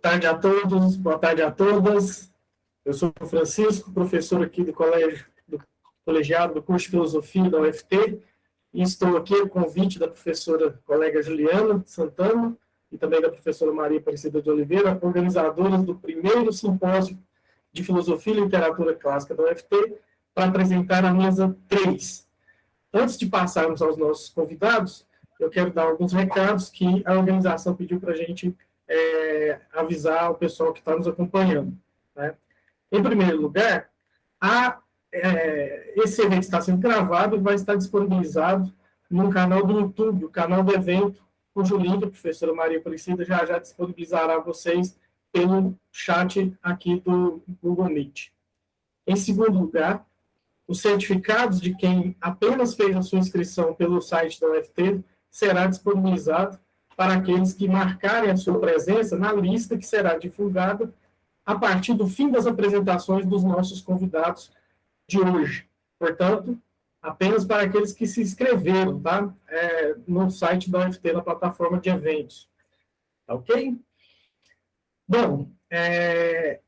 tarde a todos, boa tarde a todas. Eu sou o Francisco, professor aqui do colegiado do curso de Filosofia da UFT, e estou aqui a convite da professora colega Juliana Santana e também da professora Maria Aparecida de Oliveira, organizadoras do primeiro simpósio de Filosofia e Literatura Clássica da UFT, para apresentar a mesa 3. Antes de passarmos aos nossos convidados, eu quero dar alguns recados que a organização pediu para a gente avisar o pessoal que está nos acompanhando, né? Em primeiro lugar, esse evento está sendo gravado e vai estar disponibilizado no canal do YouTube, o canal do evento, cujo link a professora Maria Aparecida já disponibilizará a vocês pelo chat aqui do Google Meet. Em segundo lugar, os certificados de quem apenas fez a sua inscrição pelo site da UFT será disponibilizado para aqueles que marcarem a sua presença na lista que será divulgada a partir do fim das apresentações dos nossos convidados de hoje. Portanto, apenas para aqueles que se inscreveram, tá? No site da UFT, na plataforma de eventos. Tá ok? Bom,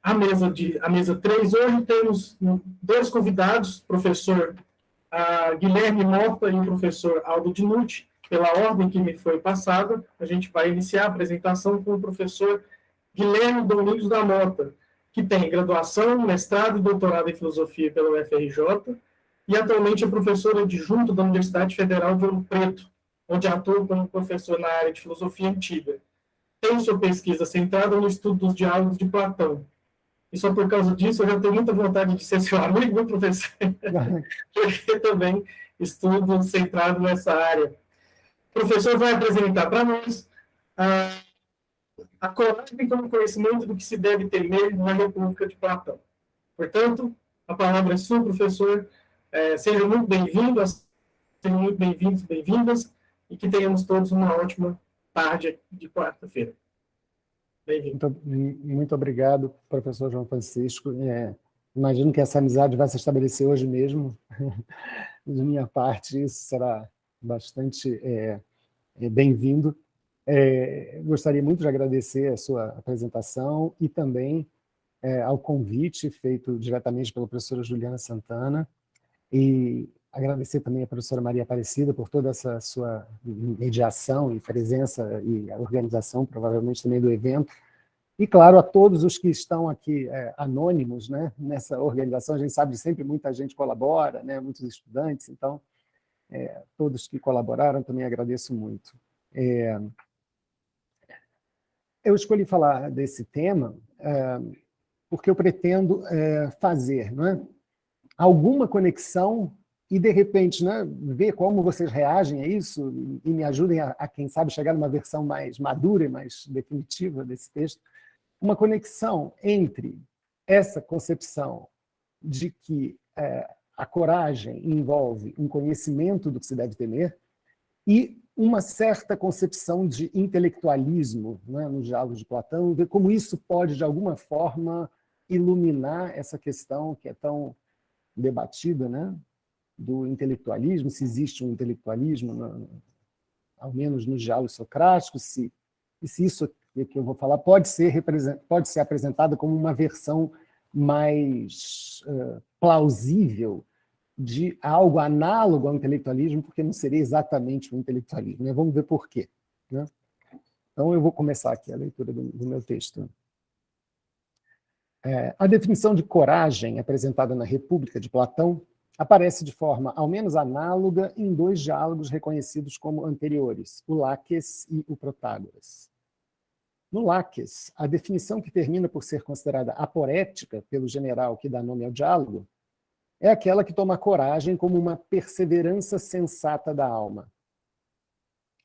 a mesa 3, hoje temos dois convidados, o professor Guilherme Mota e o professor Aldo Dinucci. Pela ordem que me foi passada, a gente vai iniciar a apresentação com o professor Guilherme Domingos da Mota, que tem graduação, mestrado e doutorado em filosofia pela UFRJ, e atualmente é professor adjunto da Universidade Federal de Ouro Preto, onde atua como professor na área de filosofia antiga. Tem sua pesquisa centrada no estudo dos diálogos de Platão. E só por causa disso eu já tenho muita vontade de ser seu amigo, meu professor, porque também estudo centrado nessa área. O professor vai apresentar para nós a coragem como conhecimento do que se deve temer na República de Platão. Portanto, a palavra é sua, professor. Sejam muito bem-vindos, sejam muito bem-vindos e bem-vindas, e que tenhamos todos uma ótima tarde de quarta-feira. Bem-vindo. Muito obrigado, professor João Francisco. Imagino que essa amizade vai se estabelecer hoje mesmo. De minha parte, isso será bastante bem-vindo. Gostaria muito de agradecer a sua apresentação e também ao convite feito diretamente pela professora Juliana Santana, e agradecer também à professora Maria Aparecida por toda essa sua mediação e presença e a organização, provavelmente, também do evento. E, claro, a todos os que estão aqui anônimos, né, nessa organização. A gente sabe que sempre muita gente colabora, né, muitos estudantes, então, todos que colaboraram também agradeço muito. Eu escolhi falar desse tema porque eu pretendo fazer, não é, alguma conexão e, de repente, né, ver como vocês reagem a isso e me ajudem a, quem sabe, chegar numa versão mais madura e mais definitiva desse texto, uma conexão entre essa concepção de que a coragem envolve um conhecimento do que se deve temer e uma certa concepção de intelectualismo, né, nos diálogos de Platão, ver como isso pode, de alguma forma, iluminar essa questão que é tão debatida, né, do intelectualismo, se existe um intelectualismo, ao menos nos diálogos socráticos, e se isso que eu vou falar pode ser apresentado como uma versão mais plausível de algo análogo ao intelectualismo, porque não seria exatamente um intelectualismo, né? Vamos ver por quê, né? Então, eu vou começar aqui a leitura do meu texto. A definição de coragem apresentada na República de Platão aparece de forma ao menos análoga em dois diálogos reconhecidos como anteriores, o Laques e o Protágoras. No Laques, a definição que termina por ser considerada aporética pelo general que dá nome ao diálogo é aquela que toma a coragem como uma perseverança sensata da alma.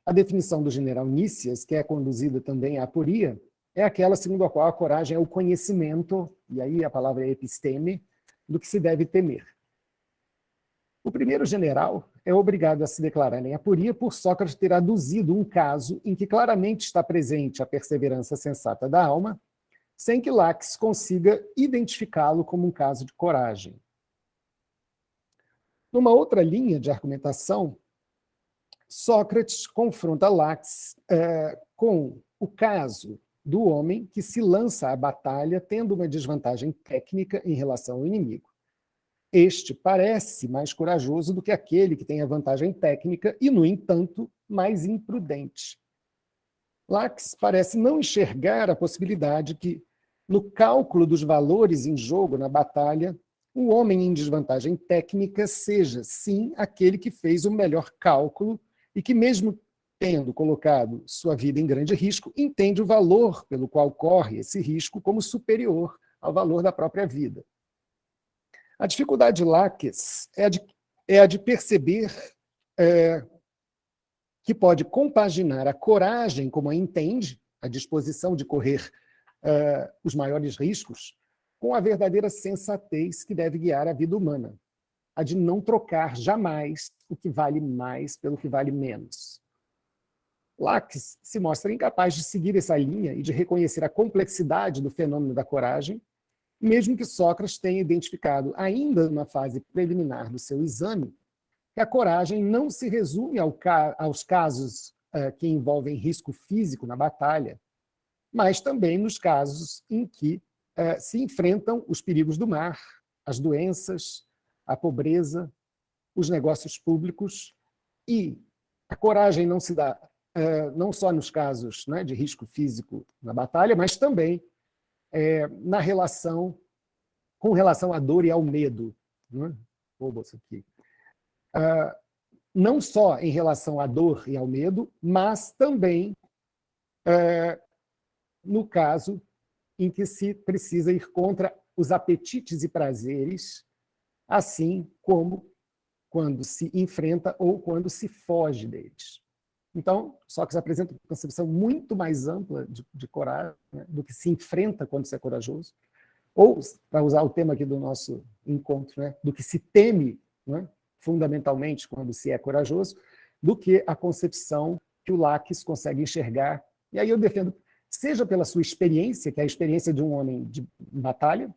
A definição do general Nícias, que é conduzida também à aporia, é aquela segundo a qual a coragem é o conhecimento, e aí a palavra é episteme, do que se deve temer. O primeiro general é obrigado a se declarar em aporia por Sócrates ter aduzido um caso em que claramente está presente a perseverança sensata da alma, sem que Laques consiga identificá-lo como um caso de coragem. Numa outra linha de argumentação, Sócrates confronta Laques com o caso do homem que se lança à batalha tendo uma desvantagem técnica em relação ao inimigo. Este parece mais corajoso do que aquele que tem a vantagem técnica e, no entanto, mais imprudente. Lax parece não enxergar a possibilidade que, no cálculo dos valores em jogo na batalha, o homem em desvantagem técnica seja, sim, aquele que fez o melhor cálculo e que, mesmo tendo colocado sua vida em grande risco, entende o valor pelo qual corre esse risco como superior ao valor da própria vida. A dificuldade de Laques é a de perceber que pode compaginar a coragem, como a entende, a disposição de correr os maiores riscos, com a verdadeira sensatez que deve guiar a vida humana, a de não trocar jamais o que vale mais pelo que vale menos. Laques se mostra incapaz de seguir essa linha e de reconhecer a complexidade do fenômeno da coragem, mesmo que Sócrates tenha identificado, ainda numa fase preliminar do seu exame, que a coragem não se resume aos casos que envolvem risco físico na batalha, mas também nos casos em que se enfrentam os perigos do mar, as doenças, a pobreza, os negócios públicos, e a coragem não se dá não só nos casos, né, de risco físico na batalha, mas também com relação à dor e ao medo. Né? Aqui. Não só em relação à dor e ao medo, mas também no caso em que se precisa ir contra os apetites e prazeres, assim como quando se enfrenta ou quando se foge deles. Então, Sócrates apresenta uma concepção muito mais ampla de coragem, né, do que se enfrenta quando se é corajoso, ou, para usar o tema aqui do nosso encontro, né, do que se teme, né, fundamentalmente, quando se é corajoso, do que a concepção que o Laques consegue enxergar. E aí eu defendo, seja pela sua experiência, que é a experiência de um homem de batalha,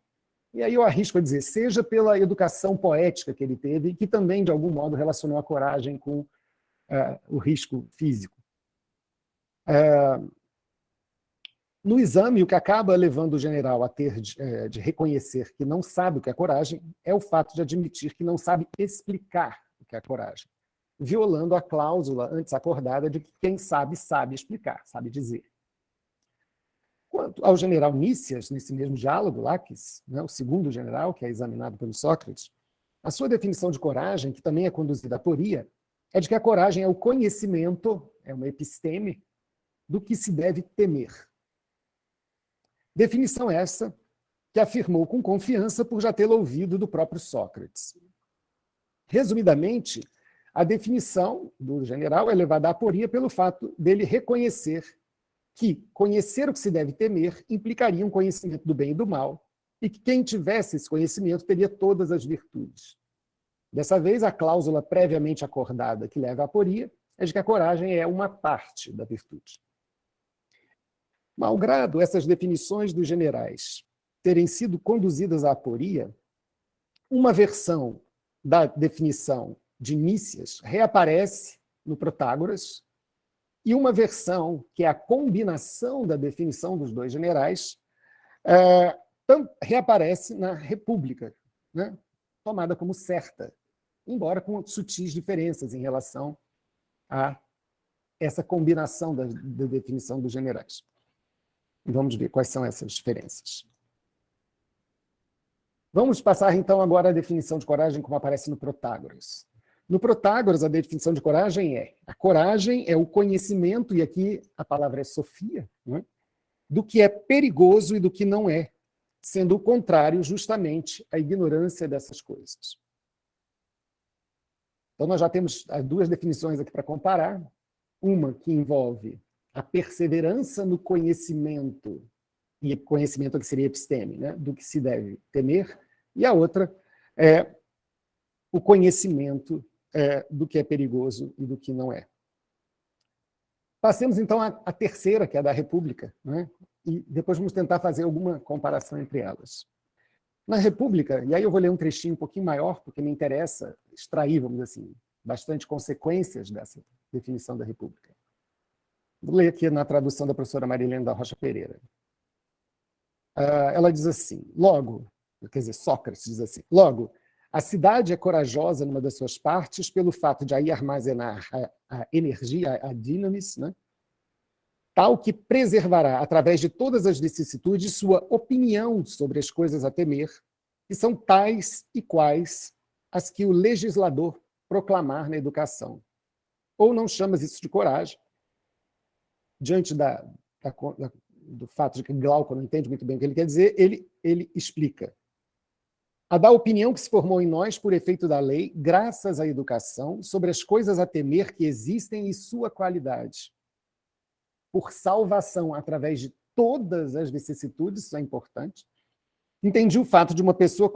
e aí eu arrisco a dizer, seja pela educação poética que ele teve, e que também, de algum modo, relacionou a coragem com o risco físico. No exame, o que acaba levando o general a ter de reconhecer que não sabe o que é coragem é o fato de admitir que não sabe explicar o que é coragem, violando a cláusula antes acordada de que quem sabe, sabe explicar, sabe dizer. Quanto ao general Nícias, nesse mesmo diálogo, Laques, né, o segundo general, que é examinado pelo Sócrates, a sua definição de coragem, que também é conduzida à aporia, é de que a coragem é o conhecimento, é uma episteme, do que se deve temer. Definição essa que afirmou com confiança por já tê-la ouvido do próprio Sócrates. Resumidamente, a definição do general é levada à aporia pelo fato dele reconhecer que conhecer o que se deve temer implicaria um conhecimento do bem e do mal, e que quem tivesse esse conhecimento teria todas as virtudes. Dessa vez, a cláusula previamente acordada que leva à aporia é de que a coragem é uma parte da virtude. Malgrado essas definições dos generais terem sido conduzidas à aporia, uma versão da definição de Nícias reaparece no Protágoras, e uma versão, que é a combinação da definição dos dois generais, reaparece na República, né, tomada como certa, embora com sutis diferenças em relação a essa combinação da definição dos generais. Vamos ver quais são essas diferenças. Vamos passar, então, agora à definição de coragem como aparece no Protágoras. No Protágoras, a definição de coragem é: a coragem é o conhecimento, e aqui a palavra é sofia, né, do que é perigoso e do que não é, sendo o contrário justamente a ignorância dessas coisas. Então, nós já temos as duas definições aqui para comparar. Uma que envolve a perseverança no conhecimento, e conhecimento que seria episteme, né, do que se deve temer, e a outra é o conhecimento do que é perigoso e do que não é. Passemos, então, à terceira, que é a da República, né, e depois vamos tentar fazer alguma comparação entre elas. Na República, e aí eu vou ler um trechinho um pouquinho maior, porque me interessa extrair, vamos dizer assim, bastante consequências dessa definição da República. Vou ler aqui na tradução da professora Marilene da Rocha Pereira. Ela diz assim, logo, quer dizer, Sócrates diz assim, logo, a cidade é corajosa numa das suas partes pelo fato de aí armazenar a energia, a dinamis, né? Tal que preservará, através de todas as vicissitudes, sua opinião sobre as coisas a temer, que são tais e quais as que o legislador proclamar na educação. Ou não chamas isso de coragem, diante do fato de que Glauco não entende muito bem o que ele quer dizer, ele explica. A da opinião que se formou em nós por efeito da lei, graças à educação, sobre as coisas a temer que existem e sua qualidade. Por salvação através de todas as vicissitudes, isso é importante, entendi o fato de uma pessoa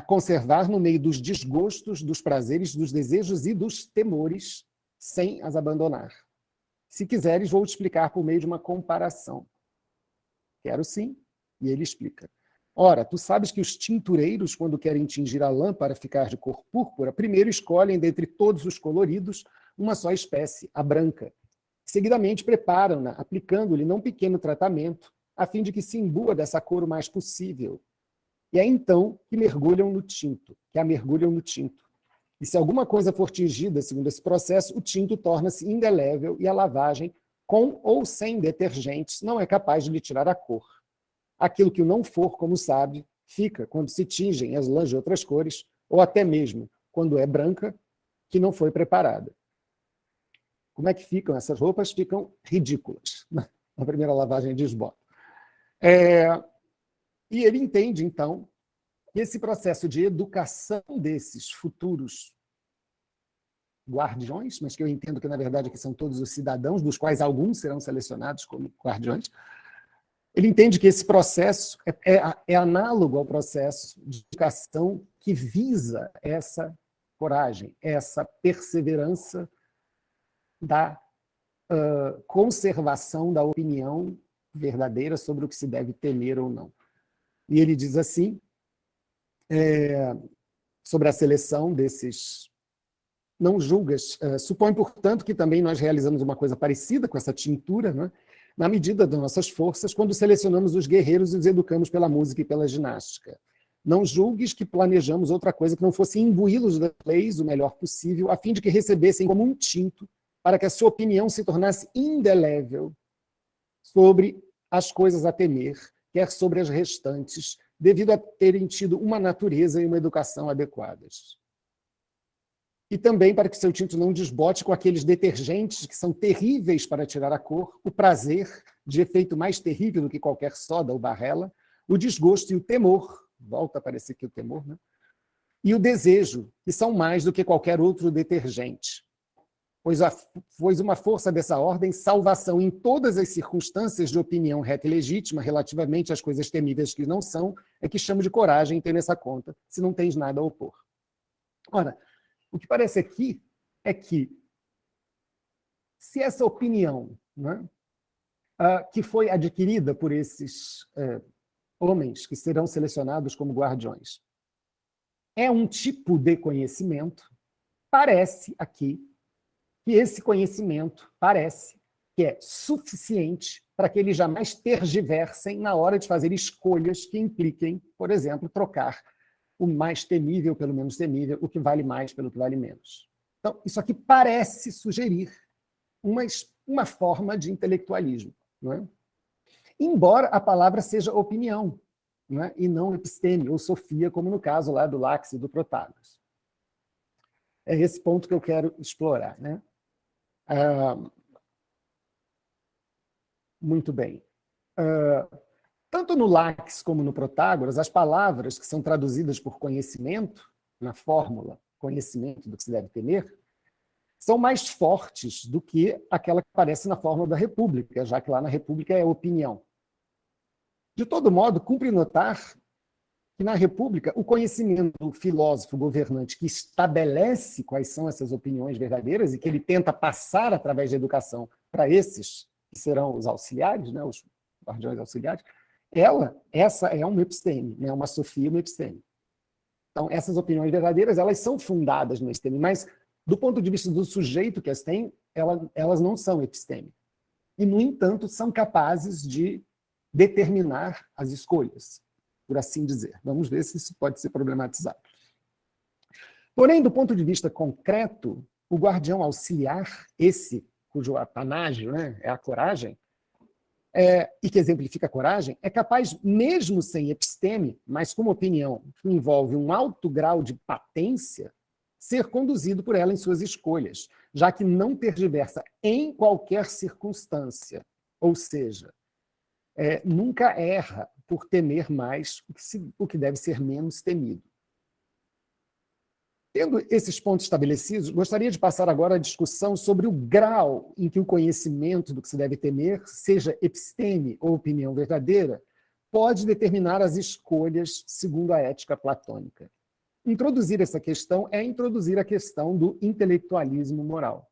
conservar no meio dos desgostos, dos prazeres, dos desejos e dos temores, sem as abandonar. Se quiseres, vou te explicar por meio de uma comparação. Quero sim, e ele explica. Ora, tu sabes que os tintureiros, quando querem tingir a lã para ficar de cor púrpura, primeiro escolhem, dentre todos os coloridos, uma só espécie, a branca. Seguidamente preparam-na, aplicando-lhe não pequeno tratamento, a fim de que se imbua dessa cor o mais possível. E é então que a mergulham no tinto. E se alguma coisa for tingida segundo esse processo, o tinto torna-se indelével e a lavagem, com ou sem detergentes, não é capaz de lhe tirar a cor. Aquilo que o não for, como sabe, fica quando se tingem as lãs de outras cores, ou até mesmo quando é branca, que não foi preparada. Como é que ficam essas roupas? Ficam ridículas. Na primeira lavagem desbota. E ele entende, então, que esse processo de educação desses futuros guardiões, mas que eu entendo que, na verdade, aqui são todos os cidadãos, dos quais alguns serão selecionados como guardiões, ele entende que esse processo é análogo ao processo de educação que visa essa coragem, essa perseverança da conservação da opinião verdadeira sobre o que se deve temer ou não. E ele diz assim, sobre a seleção desses não julgas. Supõe, portanto, que também nós realizamos uma coisa parecida com essa tintura, né? Na medida das nossas forças, quando selecionamos os guerreiros e os educamos pela música e pela ginástica. Não julgues que planejamos outra coisa que não fosse imbuí-los das leis o melhor possível, a fim de que recebessem como um tinto, para que a sua opinião se tornasse indelével sobre as coisas a temer, quer sobre as restantes, devido a terem tido uma natureza e uma educação adequadas. E também para que seu tinto não desbote com aqueles detergentes que são terríveis para tirar a cor, o prazer, de efeito mais terrível do que qualquer soda ou barrela, o desgosto e o temor, volta a aparecer aqui o temor, né? E o desejo, que são mais do que qualquer outro detergente. Pois uma força dessa ordem, salvação em todas as circunstâncias de opinião reta e legítima relativamente às coisas temíveis que não são, é que chamo de coragem ter nessa conta, se não tens nada a opor. Ora, o que parece aqui é que, se essa opinião, né, que foi adquirida por esses homens que serão selecionados como guardiões, é um tipo de conhecimento, parece aqui que esse conhecimento parece que é suficiente para que eles jamais tergiversem na hora de fazer escolhas que impliquem, por exemplo, trocar o mais temível pelo menos temível, o que vale mais pelo que vale menos. Então, isso aqui parece sugerir uma forma de intelectualismo, não é? Embora a palavra seja opinião, não é? E não episteme ou sofia, como no caso lá do Lax e do Protágoras. É esse ponto que eu quero explorar, né? Muito bem. Tanto no Lax como no Protágoras, as palavras que são traduzidas por conhecimento, na fórmula conhecimento do que se deve temer, são mais fortes do que aquela que aparece na fórmula da República, já que lá na República é opinião. De todo modo, cumpre notar que na República o conhecimento do filósofo governante que estabelece quais são essas opiniões verdadeiras e que ele tenta passar através da educação para esses que serão os auxiliares, né, os guardiões auxiliares, essa é uma episteme, né, uma sofia, uma episteme. Então, essas opiniões verdadeiras, elas são fundadas no episteme, mas do ponto de vista do sujeito que as tem, elas não são episteme. e, no entanto, são capazes de determinar as escolhas, por assim dizer. Vamos ver se isso pode ser problematizado. Porém, do ponto de vista concreto, o guardião auxiliar, esse cujo apanágio, né, é a coragem, e que exemplifica a coragem, é capaz, mesmo sem episteme, mas com uma opinião que envolve um alto grau de patência, ser conduzido por ela em suas escolhas, já que não tergiversa em qualquer circunstância. Ou seja, nunca erra por temer mais o que deve ser menos temido. Tendo esses pontos estabelecidos, gostaria de passar agora à discussão sobre o grau em que o conhecimento do que se deve temer, seja episteme ou opinião verdadeira, pode determinar as escolhas segundo a ética platônica. Introduzir essa questão é introduzir a questão do intelectualismo moral.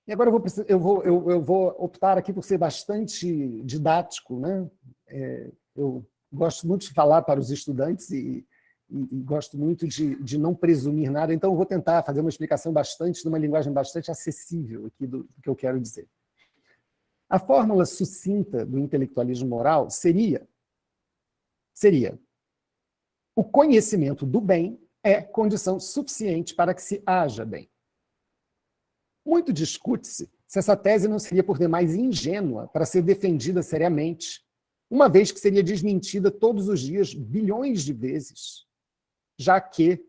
E agora eu vou optar aqui por ser bastante didático, né? Eu gosto muito de falar para os estudantes e gosto muito de não presumir nada, então eu vou tentar fazer uma explicação numa linguagem bastante acessível aqui do que eu quero dizer. A fórmula sucinta do intelectualismo moral seria o conhecimento do bem é condição suficiente para que se haja bem. Muito discute-se se essa tese não seria por demais ingênua para ser defendida seriamente, uma vez que seria desmentida todos os dias bilhões de vezes, já que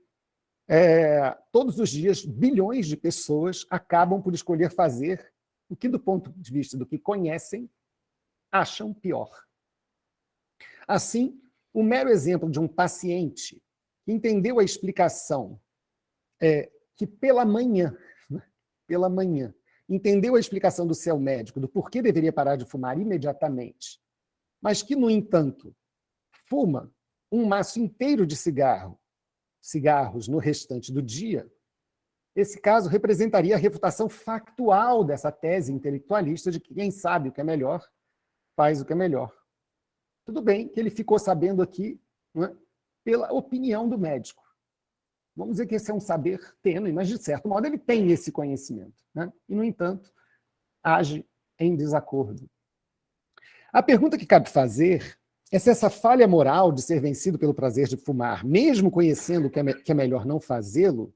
todos os dias bilhões de pessoas acabam por escolher fazer o que, do ponto de vista do que conhecem, acham pior. Assim, o mero exemplo de um paciente que entendeu a explicação que pela manhã, entendeu a explicação do seu médico do porquê deveria parar de fumar imediatamente, mas que, no entanto, fuma um maço inteiro de cigarros no restante do dia, esse caso representaria a refutação factual dessa tese intelectualista de que quem sabe o que é melhor, faz o que é melhor. Tudo bem que ele ficou sabendo aqui, né, pela opinião do médico. Vamos dizer que esse é um saber tênue, mas, de certo modo, ele tem esse conhecimento, né? E, no entanto, age em desacordo. A pergunta que cabe fazer é se essa falha moral de ser vencido pelo prazer de fumar, mesmo conhecendo que é melhor não fazê-lo,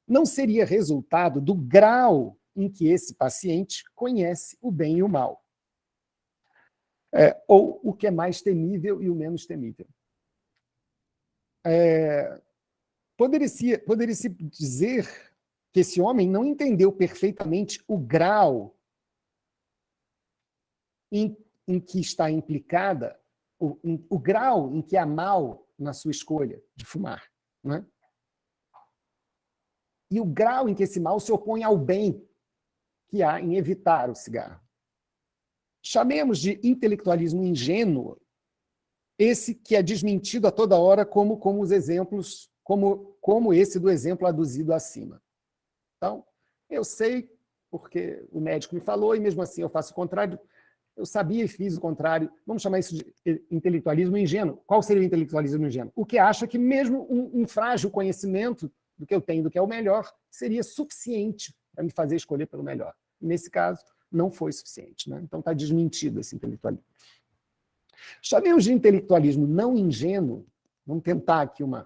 não seria resultado do grau em que esse paciente conhece o bem e o mal. Ou o que é mais temível e o menos temível. Poderia-se dizer que esse homem não entendeu perfeitamente o grau em que está implicada, o grau em que há mal na sua escolha de fumar, não é? E o grau em que esse mal se opõe ao bem que há em evitar o cigarro. Chamemos de intelectualismo ingênuo esse que é desmentido a toda hora como os exemplos, como esse do exemplo aduzido acima. Então, eu sei porque o médico me falou e mesmo assim eu faço o contrário. Eu sabia e fiz o contrário. Vamos chamar isso de intelectualismo ingênuo. Qual seria o intelectualismo ingênuo? O que acha que mesmo um frágil conhecimento do que eu tenho, do que é o melhor, seria suficiente para me fazer escolher pelo melhor. Nesse caso, não foi suficiente, né? Então está desmentido esse intelectualismo. Chamemos de intelectualismo não ingênuo. Vamos tentar aqui uma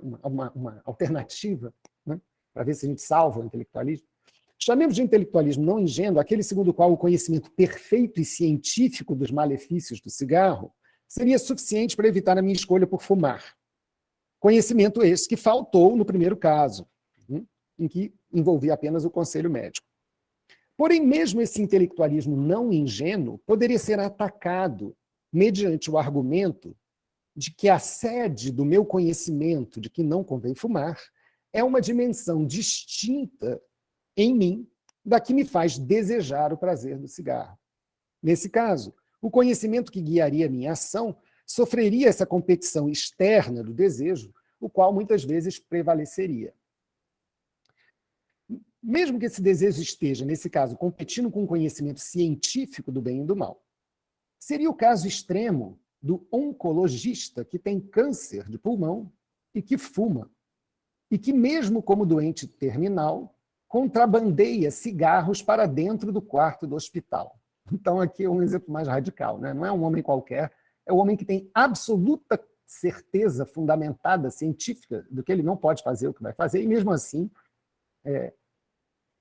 alternativa, né, para ver se a gente salva o intelectualismo. Chamemos de intelectualismo não ingênuo aquele segundo o qual o conhecimento perfeito e científico dos malefícios do cigarro seria suficiente para evitar a minha escolha por fumar. Conhecimento esse que faltou no primeiro caso, em que envolvia apenas o conselho médico. Porém, mesmo esse intelectualismo não ingênuo poderia ser atacado mediante o argumento de que a sede do meu conhecimento de que não convém fumar é uma dimensão distinta em mim da que me faz desejar o prazer do cigarro. Nesse caso, o conhecimento que guiaria a minha ação sofreria essa competição externa do desejo, o qual muitas vezes prevaleceria. Mesmo que esse desejo esteja, nesse caso, competindo com o conhecimento científico do bem e do mal, seria o caso extremo do oncologista que tem câncer de pulmão e que fuma, e que mesmo como doente terminal, contrabandeia cigarros para dentro do quarto do hospital. Então, aqui é um exemplo mais radical, né? Não é um homem qualquer, é um homem que tem absoluta certeza fundamentada, científica, do que ele não pode fazer, o que vai fazer, e mesmo assim,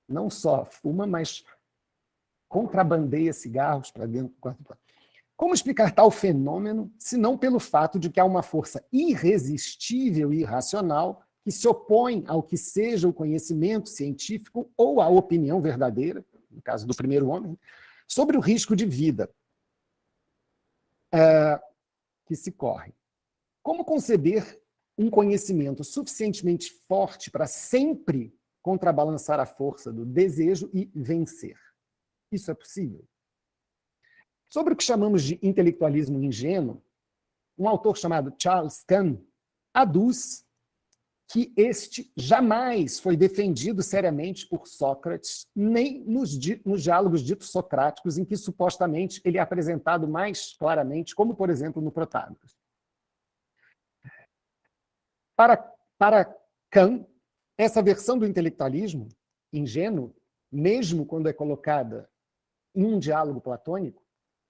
não só fuma, mas contrabandeia cigarros para dentro do quarto do hospital. Como explicar tal fenômeno, se não pelo fato de que há uma força irresistível e irracional que se opõe ao que seja o conhecimento científico ou a opinião verdadeira, no caso do primeiro homem, sobre o risco de vida que se corre. Como conceber um conhecimento suficientemente forte para sempre contrabalançar a força do desejo e vencer? Isso é possível? Sobre o que chamamos de intelectualismo ingênuo, um autor chamado Charles Kahn aduz que este jamais foi defendido seriamente por Sócrates, nem nos diálogos ditos socráticos, em que supostamente ele é apresentado mais claramente, como, por exemplo, no Protágoras. Para Kahn, essa versão do intelectualismo ingênuo, mesmo quando é colocada em um diálogo platônico,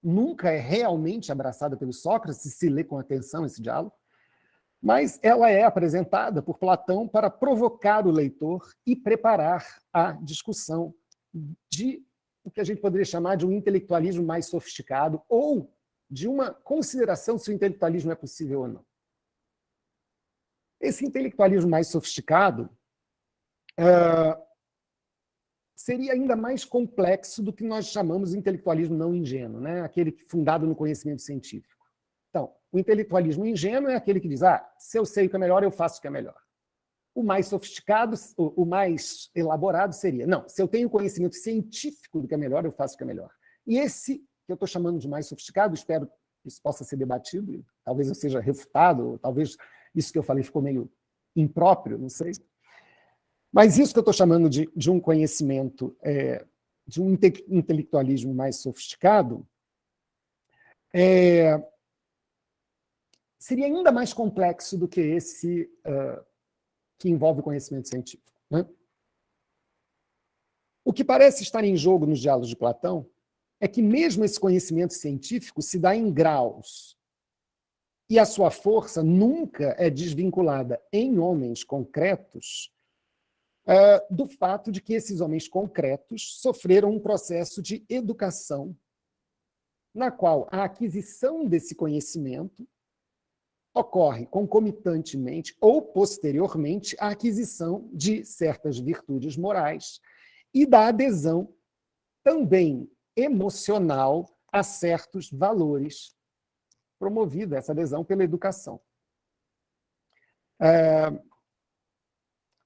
nunca é realmente abraçada pelo Sócrates, se lê com atenção esse diálogo, mas ela é apresentada por Platão para provocar o leitor e preparar a discussão de o que a gente poderia chamar de um intelectualismo mais sofisticado ou de uma consideração se o intelectualismo é possível ou não. Esse intelectualismo mais sofisticado seria ainda mais complexo do que nós chamamos de intelectualismo não ingênuo, né? Aquele fundado no conhecimento científico. Então, o intelectualismo ingênuo é aquele que diz, se eu sei o que é melhor, eu faço o que é melhor. O mais sofisticado, o mais elaborado seria, não, se eu tenho conhecimento científico do que é melhor, eu faço o que é melhor. E esse, que eu estou chamando de mais sofisticado, espero que isso possa ser debatido, talvez eu seja refutado, ou talvez isso que eu falei ficou meio impróprio, não sei. Mas isso que eu estou chamando de um conhecimento, de um intelectualismo mais sofisticado, seria ainda mais complexo do que esse que envolve o conhecimento científico, né? O que parece estar em jogo nos diálogos de Platão é que mesmo esse conhecimento científico se dá em graus e a sua força nunca é desvinculada em homens concretos do fato de que esses homens concretos sofreram um processo de educação na qual a aquisição desse conhecimento ocorre concomitantemente ou posteriormente à aquisição de certas virtudes morais e da adesão também emocional a certos valores, promovida essa adesão pela educação.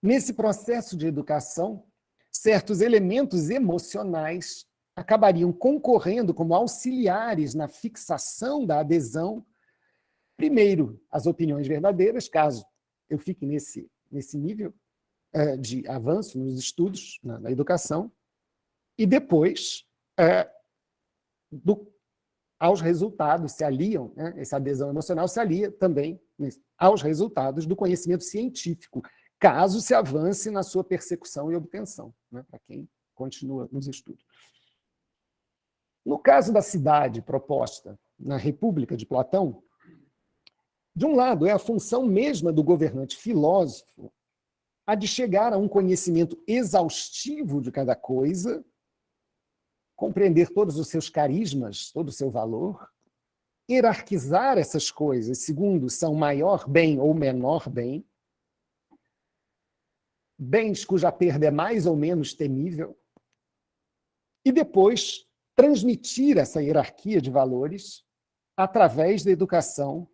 Nesse processo de educação, certos elementos emocionais acabariam concorrendo como auxiliares na fixação da adesão. Primeiro, as opiniões verdadeiras, caso eu fique nesse nível de avanço nos estudos, na educação, e depois, aos resultados, se aliam, né, essa adesão emocional se alia também aos resultados do conhecimento científico, caso se avance na sua persecução e obtenção, né, para quem continua nos estudos. No caso da cidade proposta na República de Platão, de um lado, é a função mesma do governante filósofo a de chegar a um conhecimento exaustivo de cada coisa, compreender todos os seus carismas, todo o seu valor, hierarquizar essas coisas segundo são maior bem ou menor bem, bens cuja perda é mais ou menos temível, e depois transmitir essa hierarquia de valores através da educação,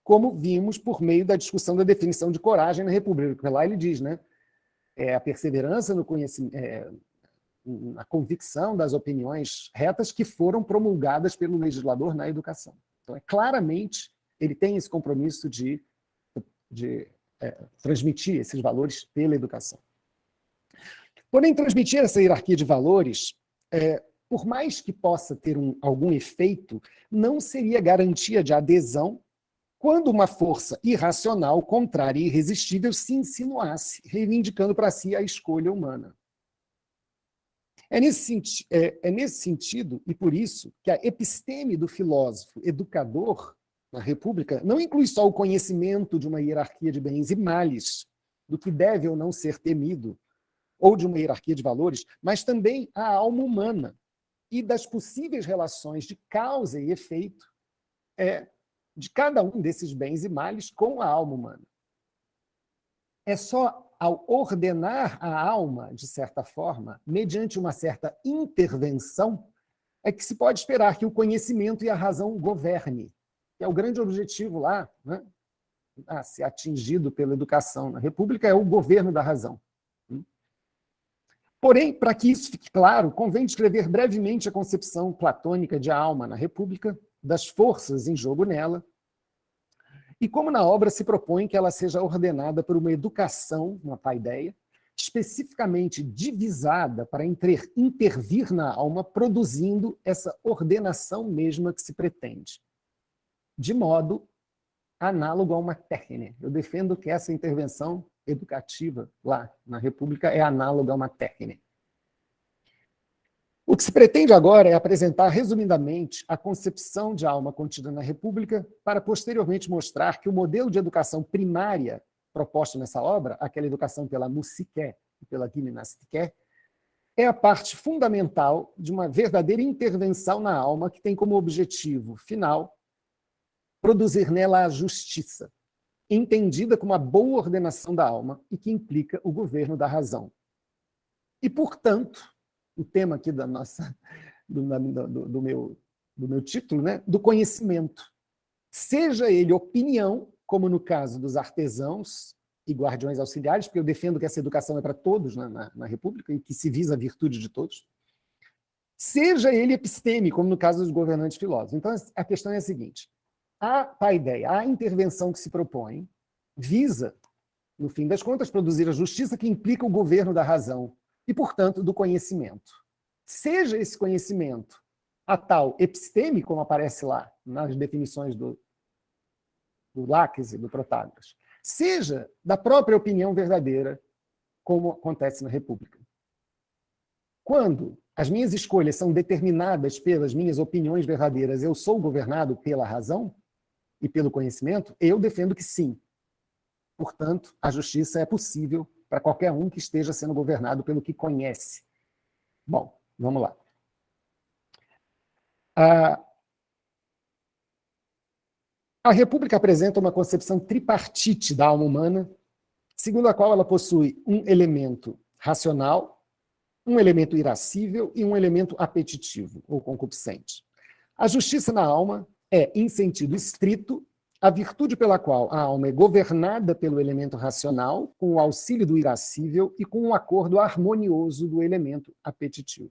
como vimos por meio da discussão da definição de coragem na República, porque lá ele diz, né, a perseverança no conhecimento, a convicção das opiniões retas que foram promulgadas pelo legislador na educação. Então, claramente, ele tem esse compromisso de transmitir esses valores pela educação. Porém, transmitir essa hierarquia de valores, por mais que possa ter algum efeito, não seria garantia de adesão quando uma força irracional, contrária e irresistível se insinuasse, reivindicando para si a escolha humana. É nesse sentido, e por isso, que a episteme do filósofo educador na República não inclui só o conhecimento de uma hierarquia de bens e males, do que deve ou não ser temido, ou de uma hierarquia de valores, mas também a alma humana e das possíveis relações de causa e efeito de cada um desses bens e males com a alma humana. É só ao ordenar a alma, de certa forma, mediante uma certa intervenção, é que se pode esperar que o conhecimento e a razão governe, que é o grande objetivo lá, né, a ser atingido pela educação na República, é o governo da razão. Porém, para que isso fique claro, convém descrever brevemente a concepção platônica de alma na República, das forças em jogo nela, e como na obra se propõe que ela seja ordenada por uma educação, uma paideia, especificamente divisada para intervir na alma, produzindo essa ordenação mesma que se pretende, de modo análogo a uma técnica. Eu defendo que essa intervenção educativa lá na República é análoga a uma técnica. O que se pretende agora é apresentar resumidamente a concepção de alma contida na República, para posteriormente mostrar que o modelo de educação primária proposto nessa obra, aquela educação pela musique e pela gymnastique, é a parte fundamental de uma verdadeira intervenção na alma que tem como objetivo final produzir nela a justiça, entendida como a boa ordenação da alma e que implica o governo da razão. E, portanto, o tema aqui do meu título, né, do conhecimento, seja ele opinião, como no caso dos artesãos e guardiões auxiliares, porque eu defendo que essa educação é para todos na República e que se visa a virtude de todos, seja ele episteme, como no caso dos governantes filósofos. Então, a questão é a seguinte: a ideia, a intervenção que se propõe, visa, no fim das contas, produzir a justiça que implica o governo da razão e, portanto, do conhecimento. Seja esse conhecimento a tal episteme, como aparece lá nas definições do Laques e do Protágoras, seja da própria opinião verdadeira, como acontece na República. Quando as minhas escolhas são determinadas pelas minhas opiniões verdadeiras, eu sou governado pela razão e pelo conhecimento, eu defendo que sim. Portanto, a justiça é possível para qualquer um que esteja sendo governado pelo que conhece. Bom, vamos lá. A República apresenta uma concepção tripartite da alma humana, segundo a qual ela possui um elemento racional, um elemento irascível e um elemento apetitivo, ou concupiscente. A justiça na alma é, em sentido estrito, a virtude pela qual a alma é governada pelo elemento racional, com o auxílio do irascível e com um acordo harmonioso do elemento apetitivo.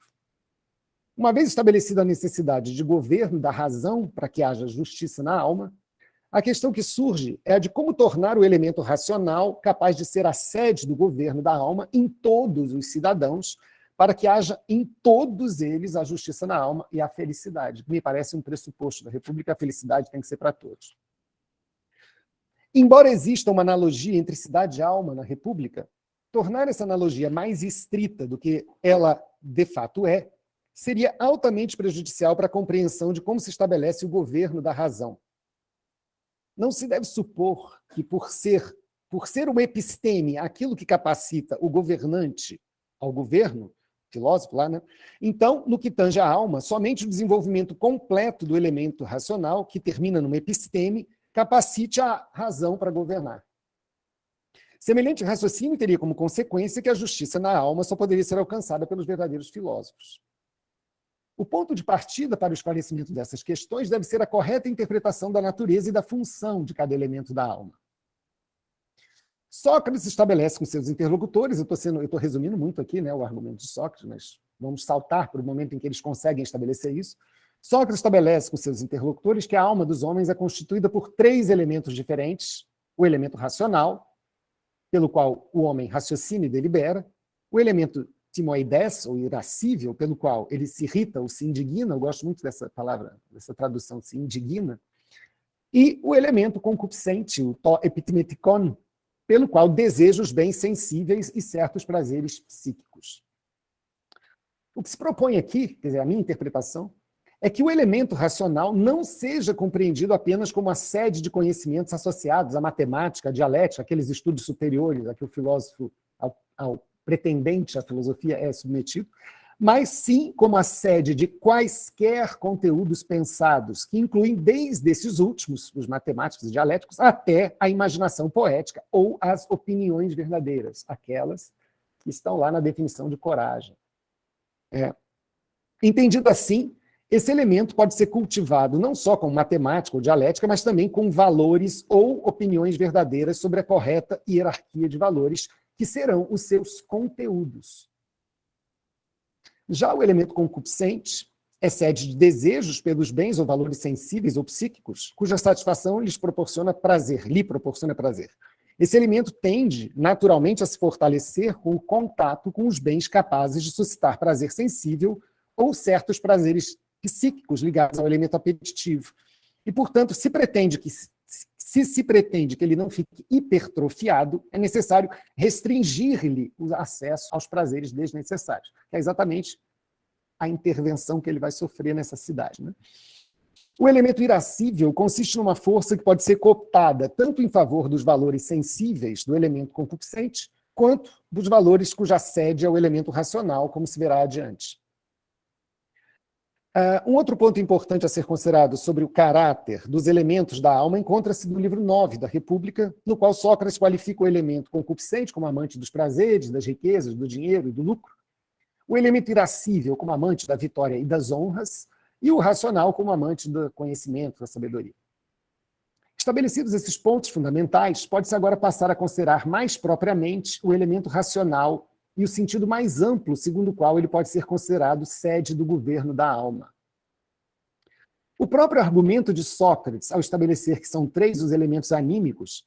Uma vez estabelecida a necessidade de governo da razão para que haja justiça na alma, a questão que surge é a de como tornar o elemento racional capaz de ser a sede do governo da alma em todos os cidadãos, para que haja em todos eles a justiça na alma e a felicidade. Me parece um pressuposto da República, a felicidade tem que ser para todos. Embora exista uma analogia entre cidade e alma na República, tornar essa analogia mais estrita do que ela de fato é, seria altamente prejudicial para a compreensão de como se estabelece o governo da razão. Não se deve supor que, por ser uma episteme, aquilo que capacita o governante ao governo, filósofo lá, né? Então, no que tange à alma, somente o desenvolvimento completo do elemento racional, que termina numa episteme, capacite a razão para governar. Semelhante raciocínio teria como consequência que a justiça na alma só poderia ser alcançada pelos verdadeiros filósofos. O ponto de partida para o esclarecimento dessas questões deve ser a correta interpretação da natureza e da função de cada elemento da alma. Sócrates estabelece com seus interlocutores, eu estou resumindo muito aqui, né, o argumento de Sócrates, mas vamos saltar para o momento em que eles conseguem estabelecer isso. Sócrates estabelece com seus interlocutores que a alma dos homens é constituída por 3 elementos diferentes: o elemento racional, pelo qual o homem raciocina e delibera; o elemento timoides, ou irascível, pelo qual ele se irrita ou se indigna. Eu gosto muito dessa palavra, dessa tradução, se indigna. e o elemento concupiscente, o to epitimetikon, pelo qual deseja os bens sensíveis e certos prazeres psíquicos. O que se propõe aqui, quer dizer, a minha interpretação, é que o elemento racional não seja compreendido apenas como a sede de conhecimentos associados à matemática, à dialética, aqueles estudos superiores a que o filósofo, ao pretendente à filosofia, é submetido, mas sim como a sede de quaisquer conteúdos pensados, que incluem desde esses últimos, os matemáticos e dialéticos, até a imaginação poética ou as opiniões verdadeiras, aquelas que estão lá na definição de coragem. Entendido assim, esse elemento pode ser cultivado não só com matemática ou dialética, mas também com valores ou opiniões verdadeiras sobre a correta hierarquia de valores, que serão os seus conteúdos. Já o elemento concupiscente é sede de desejos pelos bens ou valores sensíveis ou psíquicos, cuja satisfação lhe proporciona prazer. Esse elemento tende, naturalmente, a se fortalecer com o contato com os bens capazes de suscitar prazer sensível ou certos prazeres psíquicos ligados ao elemento apetitivo. E, portanto, se se pretende que ele não fique hipertrofiado, é necessário restringir-lhe o acesso aos prazeres desnecessários, que é exatamente a intervenção que ele vai sofrer nessa cidade, né? O elemento irascível consiste numa força que pode ser cooptada tanto em favor dos valores sensíveis do elemento concupiscente, quanto dos valores cuja sede é o elemento racional, como se verá adiante. Um outro ponto importante a ser considerado sobre o caráter dos elementos da alma encontra-se no livro 9 da República, no qual Sócrates qualifica o elemento concupiscente como amante dos prazeres, das riquezas, do dinheiro e do lucro, o elemento irascível como amante da vitória e das honras, e o racional como amante do conhecimento, da sabedoria. Estabelecidos esses pontos fundamentais, pode-se agora passar a considerar mais propriamente o elemento racional e o sentido mais amplo segundo o qual ele pode ser considerado sede do governo da alma. O próprio argumento de Sócrates, ao estabelecer que são 3 os elementos anímicos,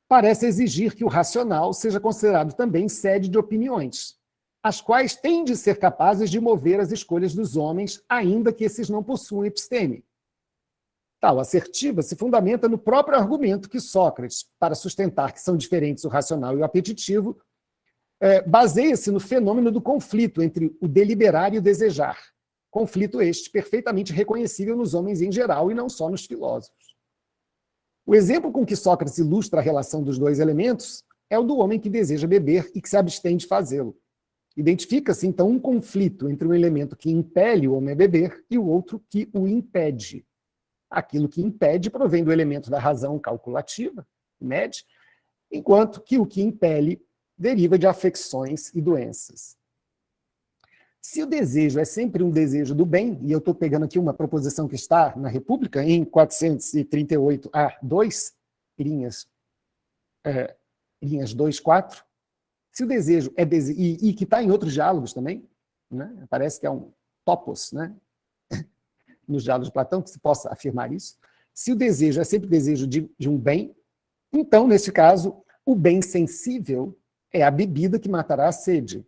parece exigir que o racional seja considerado também sede de opiniões, as quais têm de ser capazes de mover as escolhas dos homens, ainda que esses não possuam episteme. Tal assertiva se fundamenta no próprio argumento que Sócrates, para sustentar que são diferentes o racional e o apetitivo, baseia-se no fenômeno do conflito entre o deliberar e o desejar. Conflito este perfeitamente reconhecível nos homens em geral e não só nos filósofos. O exemplo com que Sócrates ilustra a relação dos 2 elementos é o do homem que deseja beber e que se abstém de fazê-lo. Identifica-se, então, um conflito entre um elemento que impele o homem a beber e o outro que o impede. Aquilo que impede provém do elemento da razão calculativa, mede, enquanto que o que impele deriva de afecções e doenças. Se o desejo é sempre um desejo do bem, e eu estou pegando aqui uma proposição que está na República, em 438A2, linhas 2, 4, se o desejo é e que está em outros diálogos também, né? Parece que é um topos, né? Nos diálogos de Platão, que se possa afirmar isso. Se o desejo é sempre desejo de um bem, então, nesse caso, o bem sensível é a bebida que matará a sede.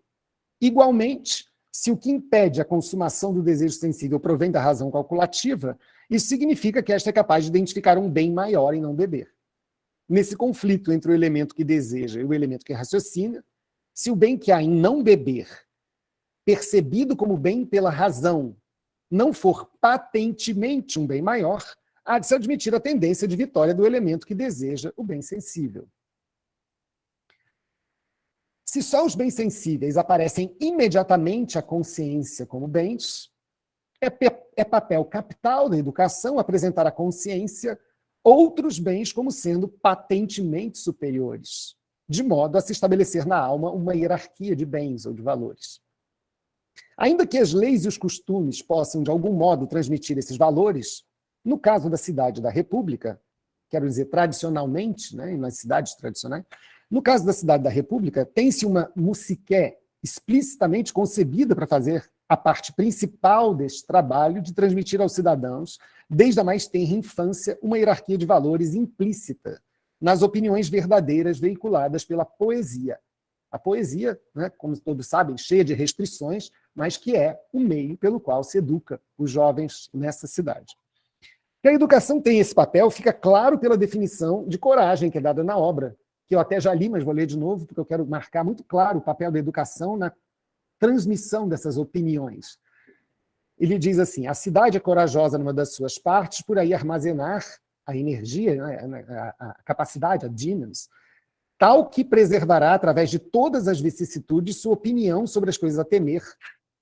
Igualmente, se o que impede a consumação do desejo sensível provém da razão calculativa, isso significa que esta é capaz de identificar um bem maior em não beber. Nesse conflito entre o elemento que deseja e o elemento que raciocina, se o bem que há em não beber, percebido como bem pela razão, não for patentemente um bem maior, há de se admitir a tendência de vitória do elemento que deseja o bem sensível. Se só os bens sensíveis aparecem imediatamente à consciência como bens, é papel capital da educação apresentar à consciência outros bens como sendo patentemente superiores, de modo a se estabelecer na alma uma hierarquia de bens ou de valores. Ainda que as leis e os costumes possam, de algum modo, transmitir esses valores, no caso da cidade da República, quero dizer tradicionalmente, né, nas cidades tradicionais, no caso da cidade da República, tem-se uma musiqué explicitamente concebida para fazer a parte principal deste trabalho de transmitir aos cidadãos, desde a mais tenra infância, uma hierarquia de valores implícita nas opiniões verdadeiras veiculadas pela poesia. A poesia, né, como todos sabem, cheia de restrições, mas que é o meio pelo qual se educa os jovens nessa cidade. Que a educação tem esse papel fica claro pela definição de coragem que é dada na obra, que eu até já li, mas vou ler de novo, porque eu quero marcar muito claro o papel da educação na transmissão dessas opiniões. Ele diz assim: a cidade é corajosa numa das suas partes, por aí armazenar a energia, a capacidade, a dynamos, tal que preservará, através de todas as vicissitudes, sua opinião sobre as coisas a temer,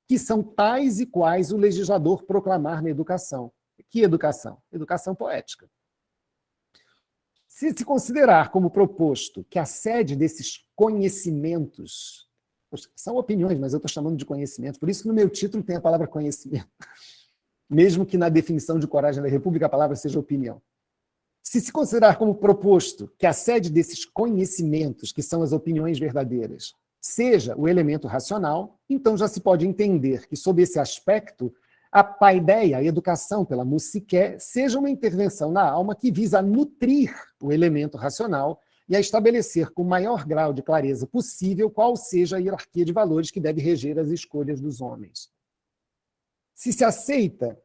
que são tais e quais o legislador proclamar na educação. Que educação? Educação poética. Se considerar como proposto que a sede desses conhecimentos, são opiniões, mas eu estou chamando de conhecimento, por isso que no meu título tem a palavra conhecimento, mesmo que na definição de Coragem da República a palavra seja opinião. Se considerar como proposto que a sede desses conhecimentos, que são as opiniões verdadeiras, seja o elemento racional, então já se pode entender que, sob esse aspecto, a paideia, a educação pela musiqué, seja uma intervenção na alma que visa nutrir o elemento racional e a estabelecer com o maior grau de clareza possível qual seja a hierarquia de valores que deve reger as escolhas dos homens. Se aceita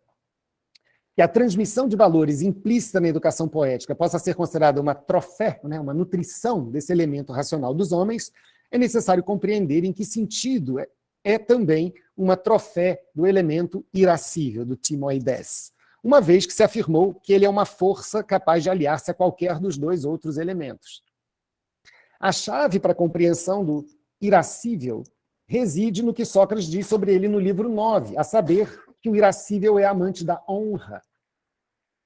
que a transmissão de valores implícita na educação poética possa ser considerada uma trofé, né, uma nutrição desse elemento racional dos homens, é necessário compreender em que sentido é também uma trofé do elemento irascível, do timoides, uma vez que se afirmou que ele é uma força capaz de aliar-se a qualquer dos dois outros elementos. A chave para a compreensão do irascível reside no que Sócrates diz sobre ele no livro 9, a saber que o irascível é amante da honra.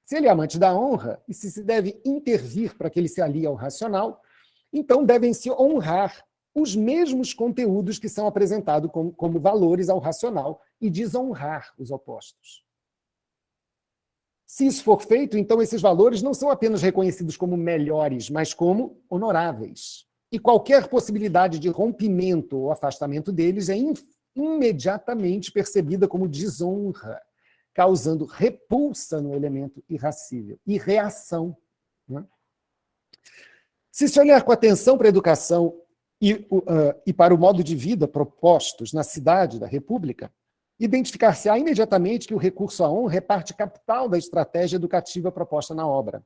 Se ele é amante da honra, e se deve intervir para que ele se alie ao racional, então devem-se honrar os mesmos conteúdos que são apresentados como valores ao racional e desonrar os opostos. Se isso for feito, então esses valores não são apenas reconhecidos como melhores, mas como honoráveis. E qualquer possibilidade de rompimento ou afastamento deles é imediatamente percebida como desonra, causando repulsa no elemento irascível e reação. Né? Se olhar com atenção para a educação e para o modo de vida propostos na cidade da República, identificar-se-á imediatamente que o recurso à honra é parte capital da estratégia educativa proposta na obra.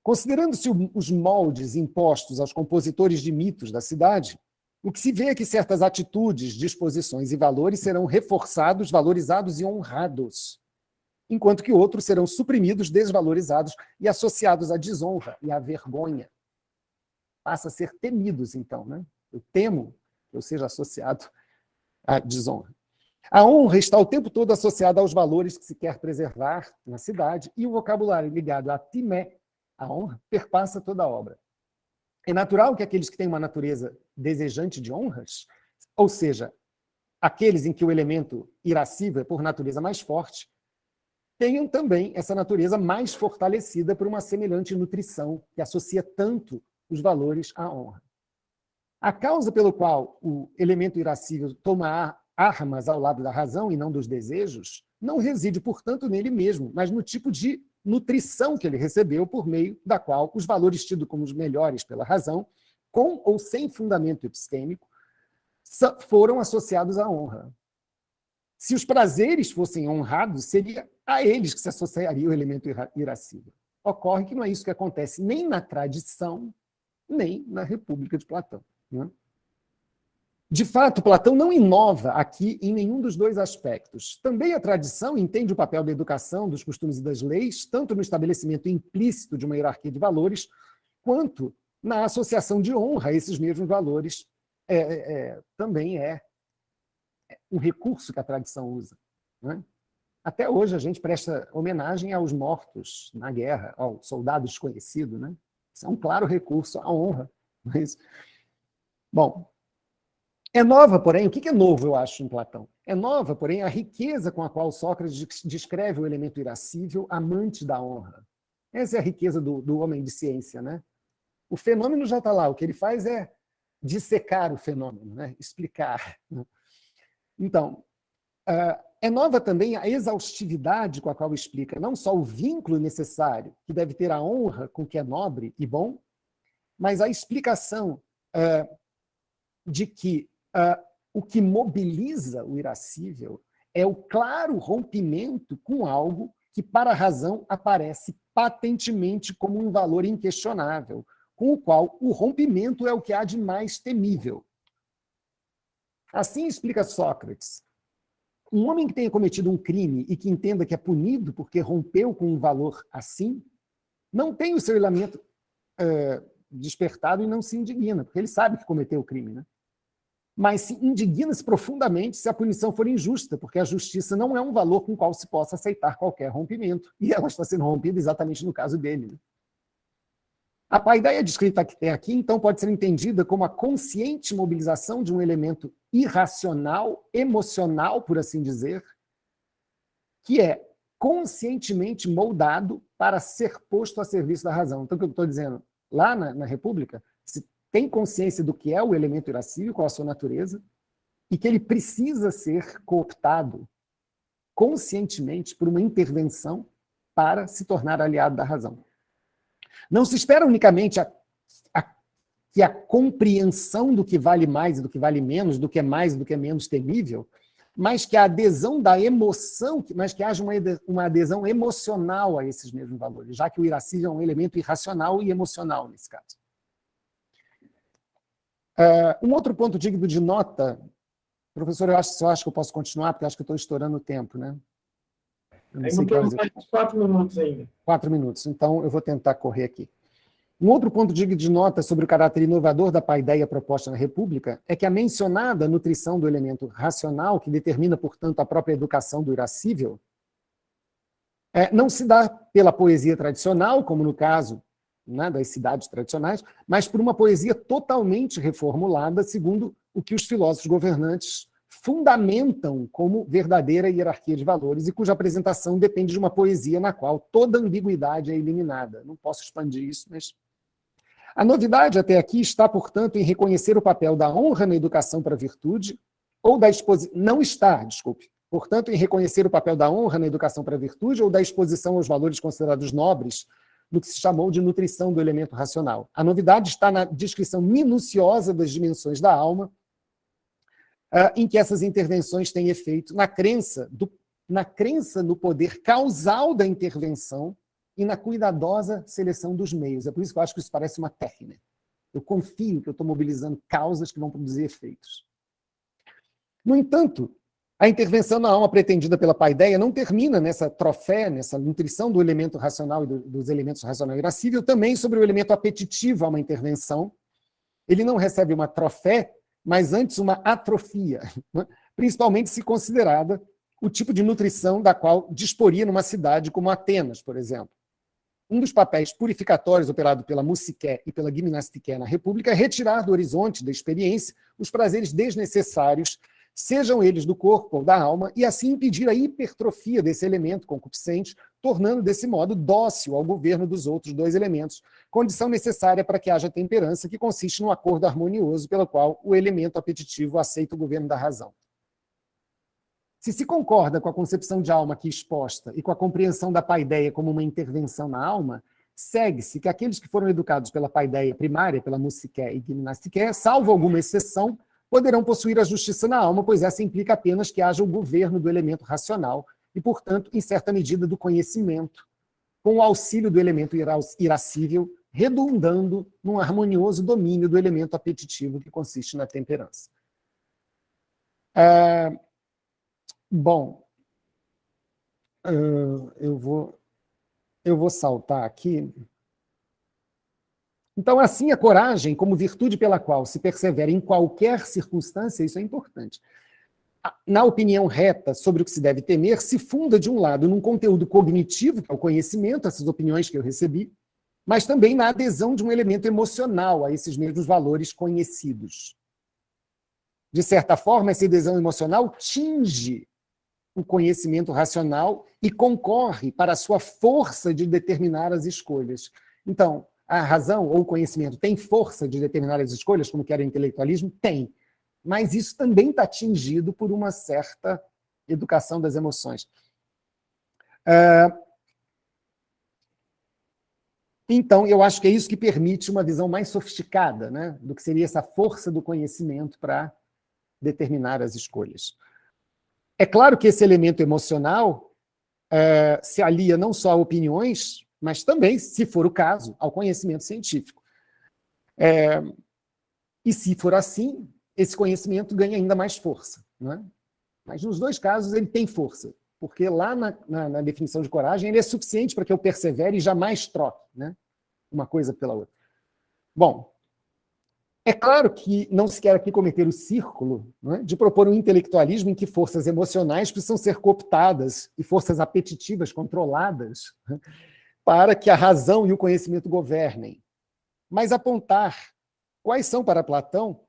Considerando-se os moldes impostos aos compositores de mitos da cidade, o que se vê é que certas atitudes, disposições e valores serão reforçados, valorizados e honrados, enquanto que outros serão suprimidos, desvalorizados e associados à desonra e à vergonha. Passa a ser temidos, então. Né? Eu temo que eu seja associado à desonra. A honra está o tempo todo associada aos valores que se quer preservar na cidade, e o vocabulário ligado a timé, a honra, perpassa toda a obra. É natural que aqueles que têm uma natureza desejante de honras, ou seja, aqueles em que o elemento irascível é por natureza mais forte, tenham também essa natureza mais fortalecida por uma semelhante nutrição que associa tanto os valores à honra. A causa pelo qual o elemento irascível toma armas ao lado da razão e não dos desejos não reside, portanto, nele mesmo, mas no tipo de nutrição que ele recebeu por meio da qual os valores tidos como os melhores pela razão, com ou sem fundamento epistêmico, foram associados à honra. Se os prazeres fossem honrados, seria a eles que se associaria o elemento irascível. Ocorre que não é isso que acontece nem na tradição, nem na República de Platão. Né? De fato, Platão não inova aqui em nenhum dos dois aspectos. Também a tradição entende o papel da educação, dos costumes e das leis, tanto no estabelecimento implícito de uma hierarquia de valores, quanto na associação de honra a esses mesmos valores. Também é um recurso que a tradição usa. Né? Até hoje a gente presta homenagem aos mortos na guerra, ao soldado desconhecido. Né? Isso é um claro recurso à honra. Mas, bom, é nova, porém, o que é novo, eu acho, em Platão? É nova, porém, a riqueza com a qual Sócrates descreve o elemento irascível, amante da honra. Essa é a riqueza do homem de ciência. Né? O fenômeno já está lá, o que ele faz é dissecar o fenômeno, né? Explicar. Né? Então, é nova também a exaustividade com a qual explica não só o vínculo necessário que deve ter a honra com o que é nobre e bom, mas a explicação de que o que mobiliza o irascível é o claro rompimento com algo que para a razão aparece patentemente como um valor inquestionável, com o qual o rompimento é o que há de mais temível. Assim explica Sócrates. Um homem que tenha cometido um crime e que entenda que é punido porque rompeu com um valor assim, não tem o seu elemento despertado e não se indigna, porque ele sabe que cometeu o crime, né? Mas se indigna-se profundamente se a punição for injusta, porque a justiça não é um valor com o qual se possa aceitar qualquer rompimento. E ela está sendo rompida exatamente no caso dele, né? A paideia descrita aqui, então, pode ser entendida como a consciente mobilização de um elemento irracional, emocional, por assim dizer, que é conscientemente moldado para ser posto a serviço da razão. Então, o que eu estou dizendo? Lá na República, se tem consciência do que é o elemento irascível, qual a sua natureza, e que ele precisa ser cooptado conscientemente por uma intervenção para se tornar aliado da razão. Não se espera unicamente que a compreensão do que vale mais e do que vale menos, do que é mais e do que é menos temível, mas que a adesão da emoção, mas que haja uma adesão emocional a esses mesmos valores, já que o irascível é um elemento irracional e emocional nesse caso. Um outro ponto digno de nota, professor, eu só acho que eu posso continuar, porque eu acho que eu estou estourando o tempo, né? Não temos mais 4 minutos ainda. 4 minutos, então eu vou tentar correr aqui. Um outro ponto digno de nota sobre o caráter inovador da paideia proposta na República é que a mencionada nutrição do elemento racional, que determina, portanto, a própria educação do irascível, não se dá pela poesia tradicional, como no caso, né, das cidades tradicionais, mas por uma poesia totalmente reformulada, segundo o que os filósofos governantes fundamentam como verdadeira hierarquia de valores e cuja apresentação depende de uma poesia na qual toda ambiguidade é eliminada. Não posso expandir isso, mas... A novidade até aqui está, portanto, em reconhecer o papel da honra na educação para a virtude, ou da exposição... Não está, desculpe. Portanto, em reconhecer o papel da honra na educação para a virtude ou da exposição aos valores considerados nobres, no que se chamou de nutrição do elemento racional. A novidade está na descrição minuciosa das dimensões da alma, em que essas intervenções têm efeito na crença no poder causal da intervenção e na cuidadosa seleção dos meios. É por isso que eu acho que isso parece uma técnica. Eu confio que eu estou mobilizando causas que vão produzir efeitos. No entanto, a intervenção na alma pretendida pela paideia não termina nessa trofé, nessa nutrição do elemento racional e dos elementos racional e irascível, também sobre o elemento apetitivo há uma intervenção. Ele não recebe uma trofé, mas antes uma atrofia, né? Principalmente se considerada o tipo de nutrição da qual disporia numa cidade como Atenas, por exemplo. Um dos papéis purificatórios operado pela musiqué e pela gimnastiqué na República é retirar do horizonte da experiência os prazeres desnecessários, sejam eles do corpo ou da alma, e assim impedir a hipertrofia desse elemento concupiscente, tornando desse modo dócil ao governo dos outros dois elementos, condição necessária para que haja temperança, que consiste num acordo harmonioso pelo qual o elemento apetitivo aceita o governo da razão. Se se concorda com a concepção de alma aqui exposta e com a compreensão da paideia como uma intervenção na alma, segue-se que aqueles que foram educados pela paideia primária, pela musiqué e gimnastiqué, salvo alguma exceção, poderão possuir a justiça na alma, pois essa implica apenas que haja o governo do elemento racional e, portanto, em certa medida, do conhecimento, com o auxílio do elemento irascível, redundando num harmonioso domínio do elemento apetitivo que consiste na temperança. Bom, eu vou saltar aqui. Então, assim, a coragem, como virtude pela qual se persevera em qualquer circunstância, isso é importante. Na opinião reta sobre o que se deve temer, se funda, de um lado, num conteúdo cognitivo, que é o conhecimento, essas opiniões que eu recebi, mas também na adesão de um elemento emocional a esses mesmos valores conhecidos. De certa forma, essa adesão emocional tinge o conhecimento racional e concorre para a sua força de determinar as escolhas. Então, a razão ou o conhecimento tem força de determinar as escolhas, como que era o intelectualismo? Tem. Mas isso também está tingido por uma certa educação das emoções. Então, eu acho que é isso que permite uma visão mais sofisticada, né, do que seria essa força do conhecimento para determinar as escolhas. É claro que esse elemento emocional se alia não só a opiniões, mas também, se for o caso, ao conhecimento científico. E se for assim, esse conhecimento ganha ainda mais força, não é? Mas nos dois casos ele tem força, porque lá na definição de coragem ele é suficiente para que eu persevere e jamais troque, né, uma coisa pela outra. Bom, é claro que não se quer aqui cometer o círculo, não é, de propor um intelectualismo em que forças emocionais precisam ser cooptadas e forças apetitivas controladas, né, para que a razão e o conhecimento governem, mas apontar quais são, para Platão,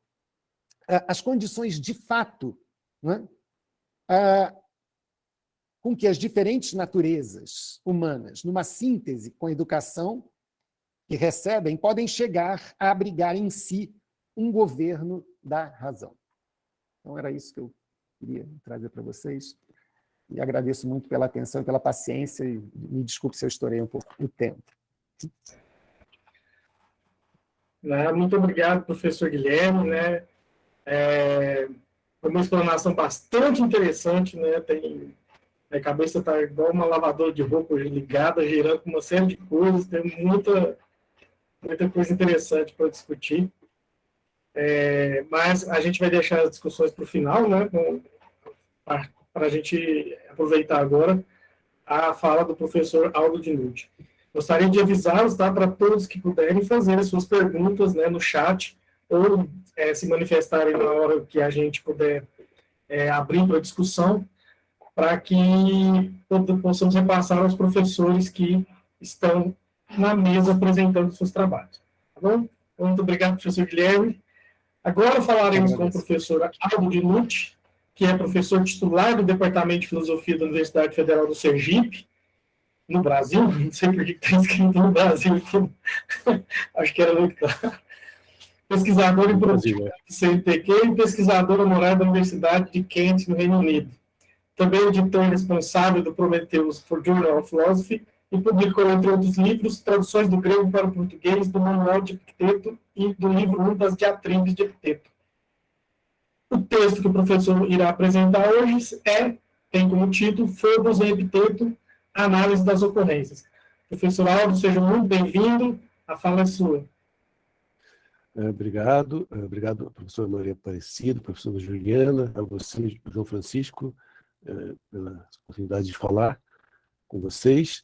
as condições de fato, não é, com que as diferentes naturezas humanas, numa síntese com a educação que recebem, podem chegar a abrigar em si um governo da razão. Então, era isso que eu queria trazer para vocês. E agradeço muito pela atenção e pela paciência, e me desculpe se eu estourei um pouco o tempo. Muito obrigado, professor Guilherme, né? Foi uma explanação bastante interessante, né? Minha cabeça está igual uma lavadora de roupa ligada, girando com uma série de coisas, tem muita coisa interessante para discutir. Mas a gente vai deixar as discussões para o final, né? Para a gente aproveitar agora a fala do professor Aldo Dinucci. Gostaria de avisá-los, tá, para todos que puderem fazer as suas perguntas, né, no chat, ou se manifestarem na hora que a gente puder abrir para discussão, para que possamos repassar aos professores que estão na mesa apresentando seus trabalhos. Tá bom? Muito obrigado, professor Guilherme. Agora falaremos com o professor Aldo Dinucci, que é professor titular do Departamento de Filosofia da Universidade Federal do Sergipe, no Brasil. Não sei por que está escrito no Brasil aqui. Acho que era muito claro. Pesquisador em produtividade do CNPq e pesquisador honorário da Universidade de Kent, no Reino Unido. Também editor responsável do Prometheus for Journal of Philosophy e publicou, entre outros livros, traduções do grego para o português, do Manual de Epicteto e do livro 1 das Diatribes de Epicteto. O texto que o professor irá apresentar hoje tem como título Phobos em Epicteto, Análise das Ocorrências. Professor Aldo, seja muito bem-vindo, a fala é sua. Obrigado, professora Maria Aparecida, professora Juliana, a você, João Francisco, pela oportunidade de falar com vocês.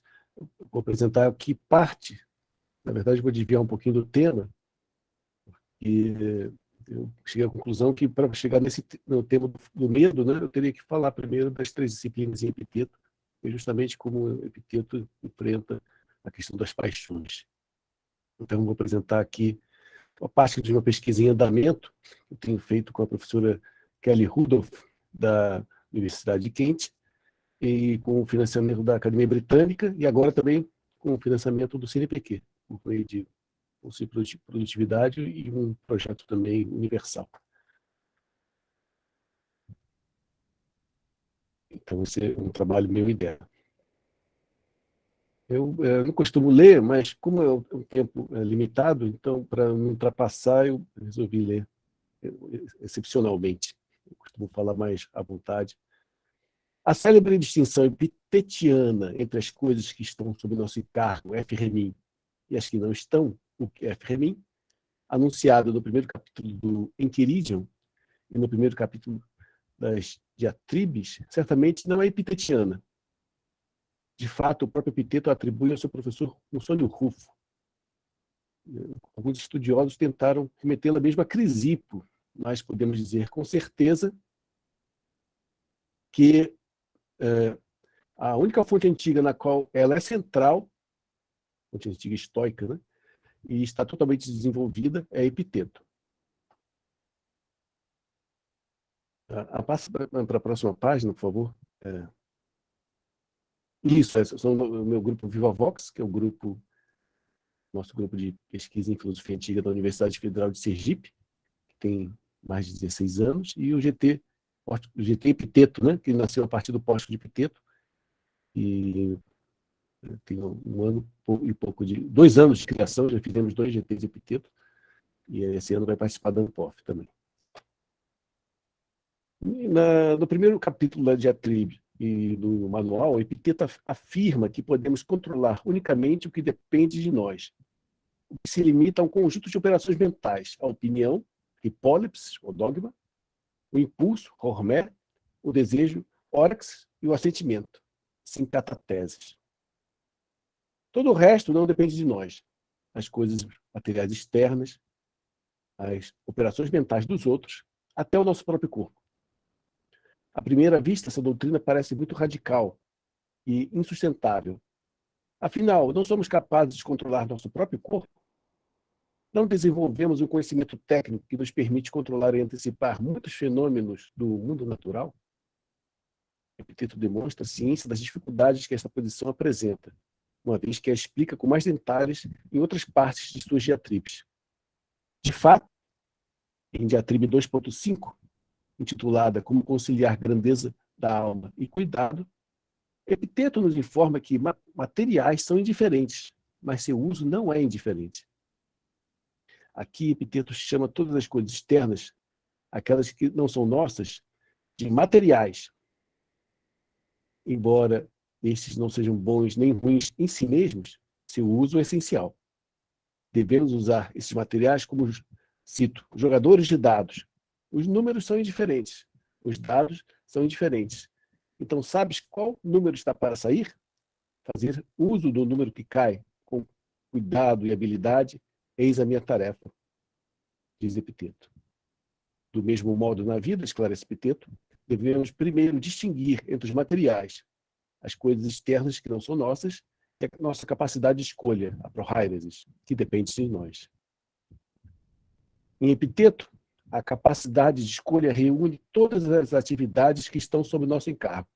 Vou apresentar aqui parte, na verdade vou desviar um pouquinho do tema, e eu cheguei à conclusão que para chegar no tema do medo, né, eu teria que falar primeiro das 3 disciplinas em Epicteto, e justamente como Epicteto enfrenta a questão das paixões. Então, vou apresentar aqui a parte de uma pesquisa em andamento que eu tenho feito com a professora Kelly Rudolph, da Universidade de Kent, e com o financiamento da Academia Britânica, e agora também com o financiamento do CNPq, por meio de um ciclo de produtividade e um projeto também universal. Então, esse é um trabalho meu ideal. Eu não costumo ler, mas como é um tempo limitado, então, para não ultrapassar, eu resolvi ler excepcionalmente. Eu costumo falar mais à vontade. A célebre distinção epitetiana entre as coisas que estão sob nosso encargo, F. Remin, e as que não estão, o que F. Remin, anunciada no primeiro capítulo do Enquiridion e no primeiro capítulo das Diatribes, certamente não é epitetiana. De fato, o próprio Epicteto atribui ao seu professor Musônio Rufo. Alguns estudiosos tentaram remetê-la mesmo a Crisipo, mas podemos dizer com certeza que a única fonte antiga na qual ela é central, fonte antiga estoica, né, e está totalmente desenvolvida, é Epicteto. Passa para a próxima página, por favor. Isso, são o meu grupo VivaVox, que é o nosso grupo de pesquisa em filosofia antiga da Universidade Federal de Sergipe, que tem mais de 16 anos, e o GT Epicteto, né, que nasceu a partir do Póstico de Epicteto, e tem 1 ano e pouco 2 anos de criação, já fizemos 2 GTs de Epicteto, e esse ano vai participar da Anpof também. No primeiro capítulo da Diatribe, e no manual, Epiteto afirma que podemos controlar unicamente o que depende de nós, o que se limita a um conjunto de operações mentais: a opinião, hipólipsis, ou dogma, o impulso, hormé, o desejo, órax, e o assentimento, sincatateses. Todo o resto não depende de nós. As coisas materiais externas, as operações mentais dos outros, até o nosso próprio corpo. À primeira vista, essa doutrina parece muito radical e insustentável. Afinal, não somos capazes de controlar nosso próprio corpo? Não desenvolvemos um conhecimento técnico que nos permite controlar e antecipar muitos fenômenos do mundo natural? Epiteto demonstra a ciência das dificuldades que esta posição apresenta, uma vez que a explica com mais detalhes em outras partes de suas diatribes. De fato, em diatribe 2.5, intitulada Como conciliar grandeza da alma e cuidado, Epiteto nos informa que materiais são indiferentes, mas seu uso não é indiferente. Aqui, Epiteto chama todas as coisas externas, aquelas que não são nossas, de materiais. Embora estes não sejam bons nem ruins em si mesmos, seu uso é essencial. Devemos usar esses materiais como, cito, jogadores de dados. Os números são indiferentes, os dados são indiferentes. Então, sabes qual número está para sair? Fazer uso do número que cai com cuidado e habilidade, eis a minha tarefa, diz Epiteto. Do mesmo modo, na vida, esclarece Epiteto, devemos primeiro distinguir entre os materiais, as coisas externas que não são nossas, e a nossa capacidade de escolha, a prohairesis, que depende de nós. Em Epiteto, a capacidade de escolha reúne todas as atividades que estão sob nosso encargo.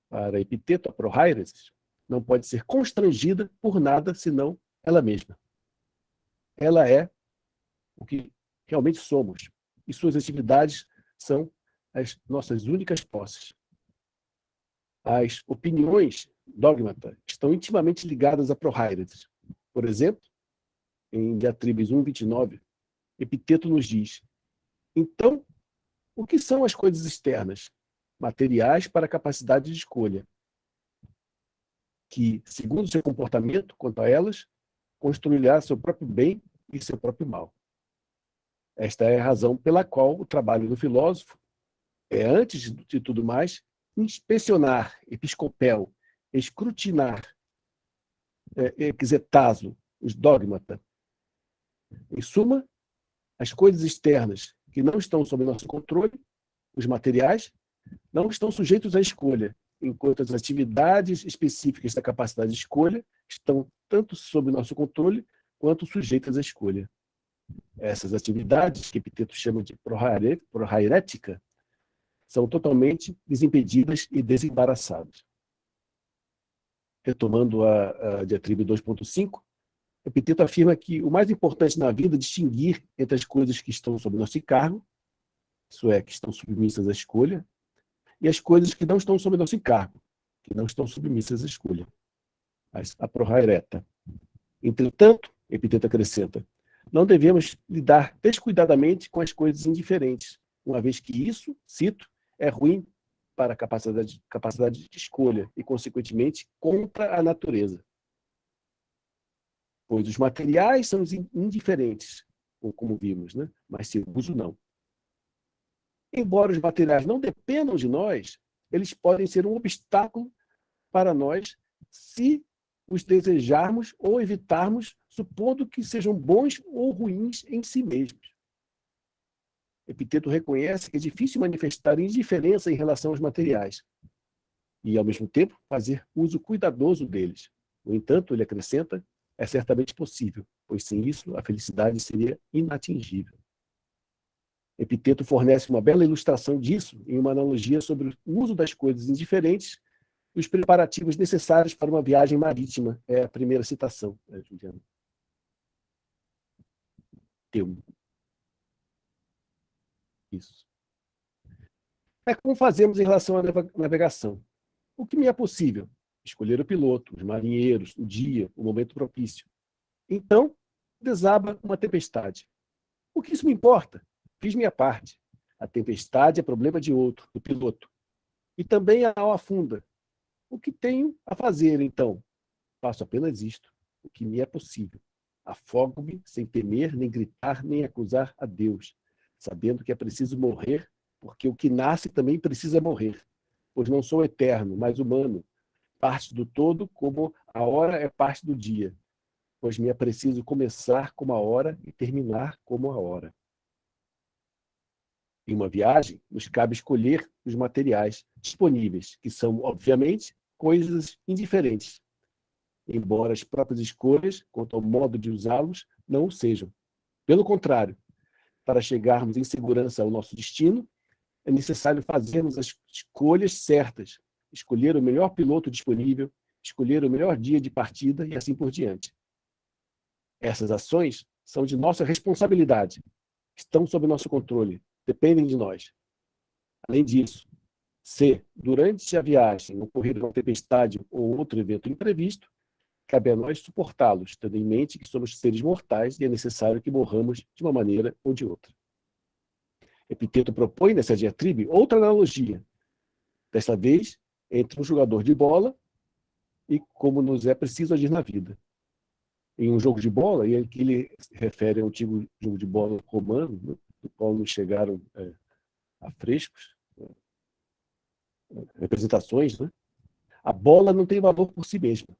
Para Epiteto, a prohairesis não pode ser constrangida por nada senão ela mesma. Ela é o que realmente somos, e suas atividades são as nossas únicas posses. As opiniões, dogmata, estão intimamente ligadas a prohairesis. Por exemplo, em Diatribes 1.29, Epiteto nos diz: então, o que são as coisas externas? Materiais para a capacidade de escolha, que, segundo seu comportamento quanto a elas, construirá seu próprio bem e seu próprio mal. Esta é a razão pela qual o trabalho do filósofo é, antes de tudo mais, inspecionar, episcopel, escrutinar, exetazo, os dogmata. Em suma, as coisas externas que não estão sob nosso controle, os materiais, não estão sujeitos à escolha, enquanto as atividades específicas da capacidade de escolha estão tanto sob nosso controle quanto sujeitas à escolha. Essas atividades, que Epiteto chama de prohairética, são totalmente desimpedidas e desembaraçadas. Retomando a diatribe 2.5, Epiteto afirma que o mais importante na vida é distinguir entre as coisas que estão sob nosso encargo, isso é, que estão submissas à escolha, e as coisas que não estão sob nosso encargo, que não estão submissas à escolha, a prohaireta. Entretanto, Epiteto acrescenta, não devemos lidar descuidadamente com as coisas indiferentes, uma vez que isso, cito, é ruim para a capacidade de escolha e, consequentemente, contra a natureza. Pois os materiais são indiferentes, como vimos, né? Mas seu uso não. Embora os materiais não dependam de nós, eles podem ser um obstáculo para nós se os desejarmos ou evitarmos, supondo que sejam bons ou ruins em si mesmos. Epiteto reconhece que é difícil manifestar indiferença em relação aos materiais e, ao mesmo tempo, fazer uso cuidadoso deles. No entanto, ele acrescenta, é certamente possível, pois sem isso a felicidade seria inatingível. Epiteto fornece uma bela ilustração disso em uma analogia sobre o uso das coisas indiferentes e os preparativos necessários para uma viagem marítima. É a primeira citação, Juliana. Isso. É como fazemos em relação à navegação. O que me é possível? Escolher o piloto, os marinheiros, o dia, o momento propício. Então, desaba uma tempestade. O que isso me importa? Fiz minha parte. A tempestade é problema de outro, do piloto. e também a alma afunda. O que tenho a fazer, então? Faço apenas isto, o que me é possível. Afogo-me sem temer, nem gritar, nem acusar a Deus, sabendo que é preciso morrer, porque o que nasce também precisa morrer, pois não sou eterno, mas humano, parte do todo, como a hora é parte do dia, pois me é preciso começar como a hora e terminar como a hora. Em uma viagem, nos cabe escolher os materiais disponíveis, que são, obviamente, coisas indiferentes, embora as próprias escolhas, quanto ao modo de usá-los, não o sejam. Pelo contrário, para chegarmos em segurança ao nosso destino, é necessário fazermos as escolhas certas, escolher o melhor piloto disponível, escolher o melhor dia de partida e assim por diante. Essas ações são de nossa responsabilidade, estão sob nosso controle, dependem de nós. Além disso, se, durante a viagem, ocorrer uma tempestade ou outro evento imprevisto, cabe a nós suportá-los, tendo em mente que somos seres mortais e é necessário que morramos de uma maneira ou de outra. Epiteto propõe nessa diatribe outra analogia, desta vez entre um jogador de bola e como nos é preciso agir na vida. Em um jogo de bola, e aqui ele refere ao antigo jogo de bola romano, né, do qual nos chegaram afrescos, representações, né? A bola não tem valor por si mesma.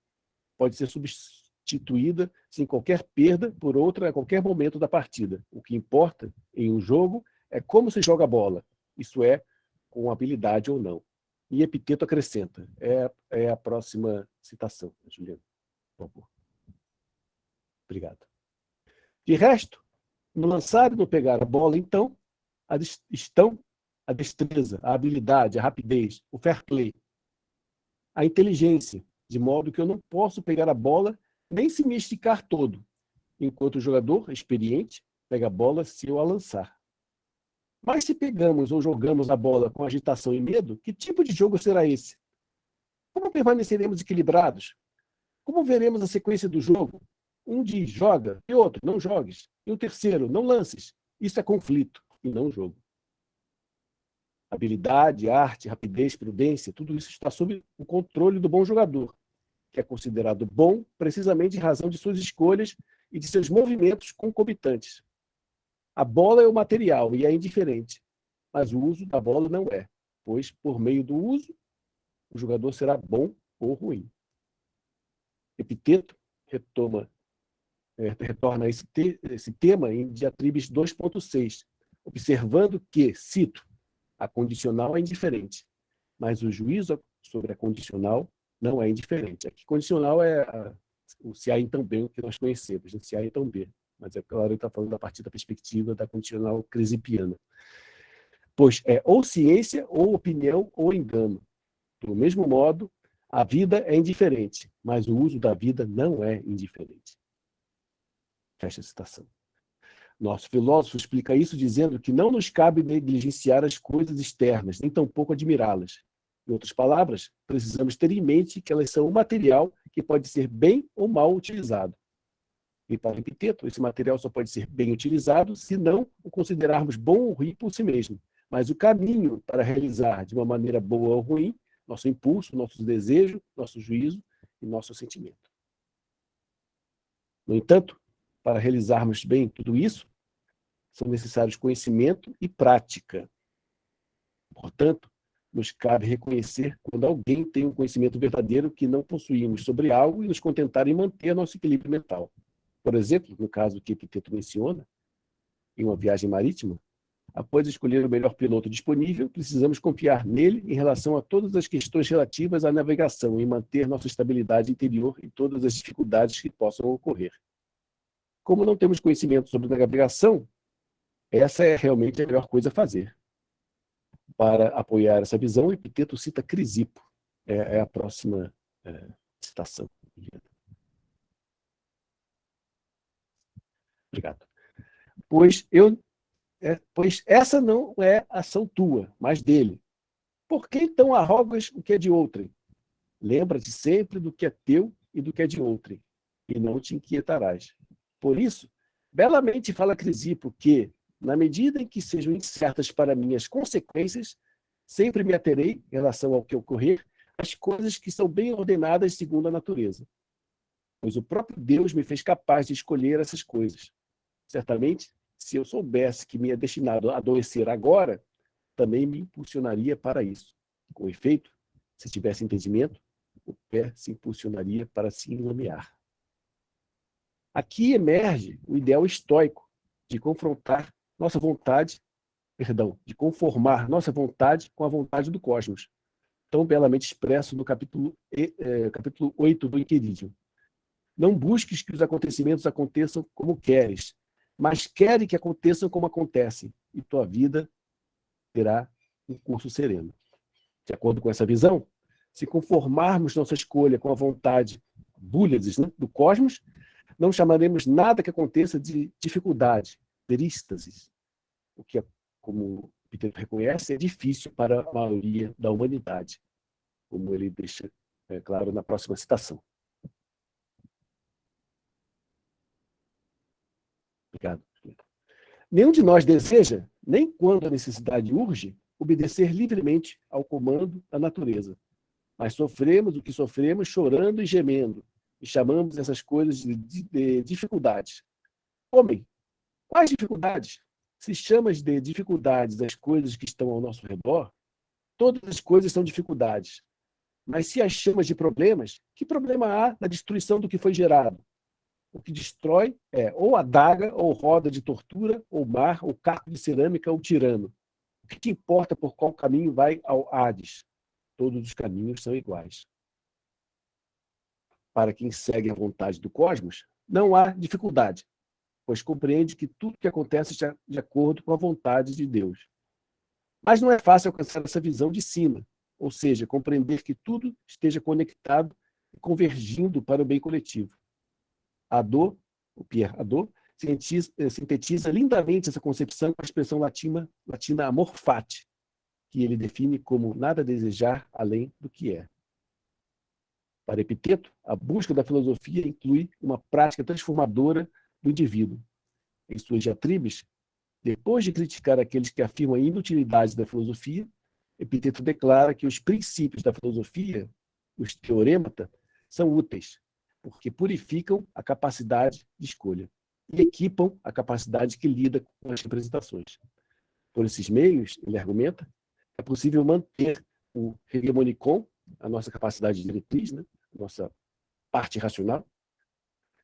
Pode ser substituída sem qualquer perda por outra a qualquer momento da partida. O que importa em um jogo é como se joga a bola, isso é, com habilidade ou não. E Epiteto acrescenta, é a próxima citação, Juliana, por favor. Obrigado. De resto, no lançar e no pegar a bola, então, estão a destreza, a habilidade, a rapidez, o fair play, a inteligência, de modo que eu não posso pegar a bola nem se me esticar todo, enquanto o jogador experiente pega a bola se eu a lançar. Mas se pegamos ou jogamos a bola com agitação e medo, que tipo de jogo será esse? Como permaneceremos equilibrados? Como veremos a sequência do jogo? Um diz joga, e outro não jogues, e o terceiro não lances. Isso é conflito e não jogo. Habilidade, arte, rapidez, prudência, tudo isso está sob o controle do bom jogador, que é considerado bom precisamente em razão de suas escolhas e de seus movimentos concomitantes. A bola é o material e é indiferente, mas o uso da bola não é, pois, por meio do uso, o jogador será bom ou ruim. Epiteto retorna a esse tema em Diatribes 2.6, observando que, cito, a condicional é indiferente, mas o juízo sobre a condicional não é indiferente. Aqui, condicional é o se há então B, que nós conhecemos, se há então B. Mas é claro, ele está falando a partir da perspectiva da condicional crisipiana. Pois é ou ciência, ou opinião, ou engano. Do mesmo modo, a vida é indiferente, mas o uso da vida não é indiferente. Fecha a citação. Nosso filósofo explica isso dizendo que não nos cabe negligenciar as coisas externas, nem tampouco admirá-las. Em outras palavras, precisamos ter em mente que elas são um material que pode ser bem ou mal utilizado. E para Epiteto, esse material só pode ser bem utilizado se não o considerarmos bom ou ruim por si mesmo. Mas o caminho para realizar de uma maneira boa ou ruim, nosso impulso, nosso desejo, nosso juízo e nosso sentimento. No entanto, para realizarmos bem tudo isso, são necessários conhecimento e prática. Portanto, nos cabe reconhecer quando alguém tem um conhecimento verdadeiro que não possuímos sobre algo e nos contentar em manter nosso equilíbrio mental. Por exemplo, no caso que Epiteto menciona, em uma viagem marítima, após escolher o melhor piloto disponível, precisamos confiar nele em relação a todas as questões relativas à navegação e manter nossa estabilidade interior em todas as dificuldades que possam ocorrer. Como não temos conhecimento sobre navegação, essa é realmente a melhor coisa a fazer. Para apoiar essa visão, Epiteto cita Crisipo. É a próxima citação. Obrigado. Pois essa não é ação tua, mas dele. Por que então arrogas o que é de outrem? Lembra-te sempre do que é teu e do que é de outrem, e não te inquietarás. Por isso, belamente fala Crisipo que, na medida em que sejam incertas para mim as consequências, Sempre me aterei, em relação ao que ocorrer, às coisas que são bem ordenadas segundo a natureza. Pois o próprio Deus me fez capaz de escolher essas coisas. Certamente, se eu soubesse que me é destinado a adoecer agora, também me impulsionaria para isso. Com efeito, se tivesse entendimento, o pé se impulsionaria para se enlamear. Aqui emerge o ideal estoico de confrontar nossa vontade, de conformar nossa vontade com a vontade do cosmos, tão belamente expresso no capítulo 8 do Enquiridium. Não busques que os acontecimentos aconteçam como queres, mas quere que aconteçam como acontecem, e tua vida terá um curso sereno. De acordo com essa visão, se conformarmos nossa escolha com a vontade búliades, né, do cosmos, não chamaremos nada que aconteça de dificuldade, perístasis, o que, como Epiteto reconhece, é difícil para a maioria da humanidade, como ele deixa claro na próxima citação. Obrigado. Nenhum de nós deseja, nem quando a necessidade urge, obedecer livremente ao comando da natureza. Mas sofremos o que sofremos chorando e gemendo, e chamamos essas coisas de dificuldades. Homem, quais dificuldades? Se chamas de dificuldades as coisas que estão ao nosso redor, todas as coisas são dificuldades. Mas se as chamas de problemas, que problema há na destruição do que foi gerado? O que destrói é ou adaga, ou roda de tortura, ou mar, ou caco de cerâmica, ou tirano. O que te importa por qual caminho vai ao Hades? Todos os caminhos são iguais. Para quem segue a vontade do cosmos, não há dificuldade, pois compreende que tudo que acontece está de acordo com a vontade de Deus. Mas não é fácil alcançar essa visão de cima, ou seja, compreender que tudo esteja conectado e convergindo para o bem coletivo. Adorno, o Pierre Adorno, sintetiza lindamente essa concepção com a expressão latina amor fati, que ele define como nada a desejar além do que é. Para Epiteto, a busca da filosofia inclui uma prática transformadora do indivíduo. Em suas diatribes, depois de criticar aqueles que afirmam a inutilidade da filosofia, Epiteto declara que os princípios da filosofia, os teoremata, são úteis, porque purificam a capacidade de escolha e equipam a capacidade que lida com as representações. Por esses meios, ele argumenta, é possível manter o hegemonicon, a nossa capacidade diretriz, né, a nossa parte racional,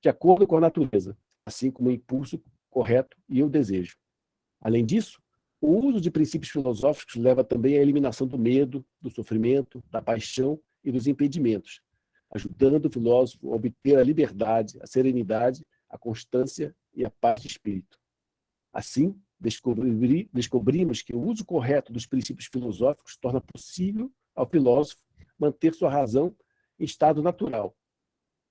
de acordo com a natureza, assim como o impulso correto e o desejo. Além disso, o uso de princípios filosóficos leva também à eliminação do medo, do sofrimento, da paixão e dos impedimentos, ajudando o filósofo a obter a liberdade, a serenidade, a constância e a paz de espírito. Assim, descobrimos que o uso correto dos princípios filosóficos torna possível ao filósofo manter sua razão em estado natural,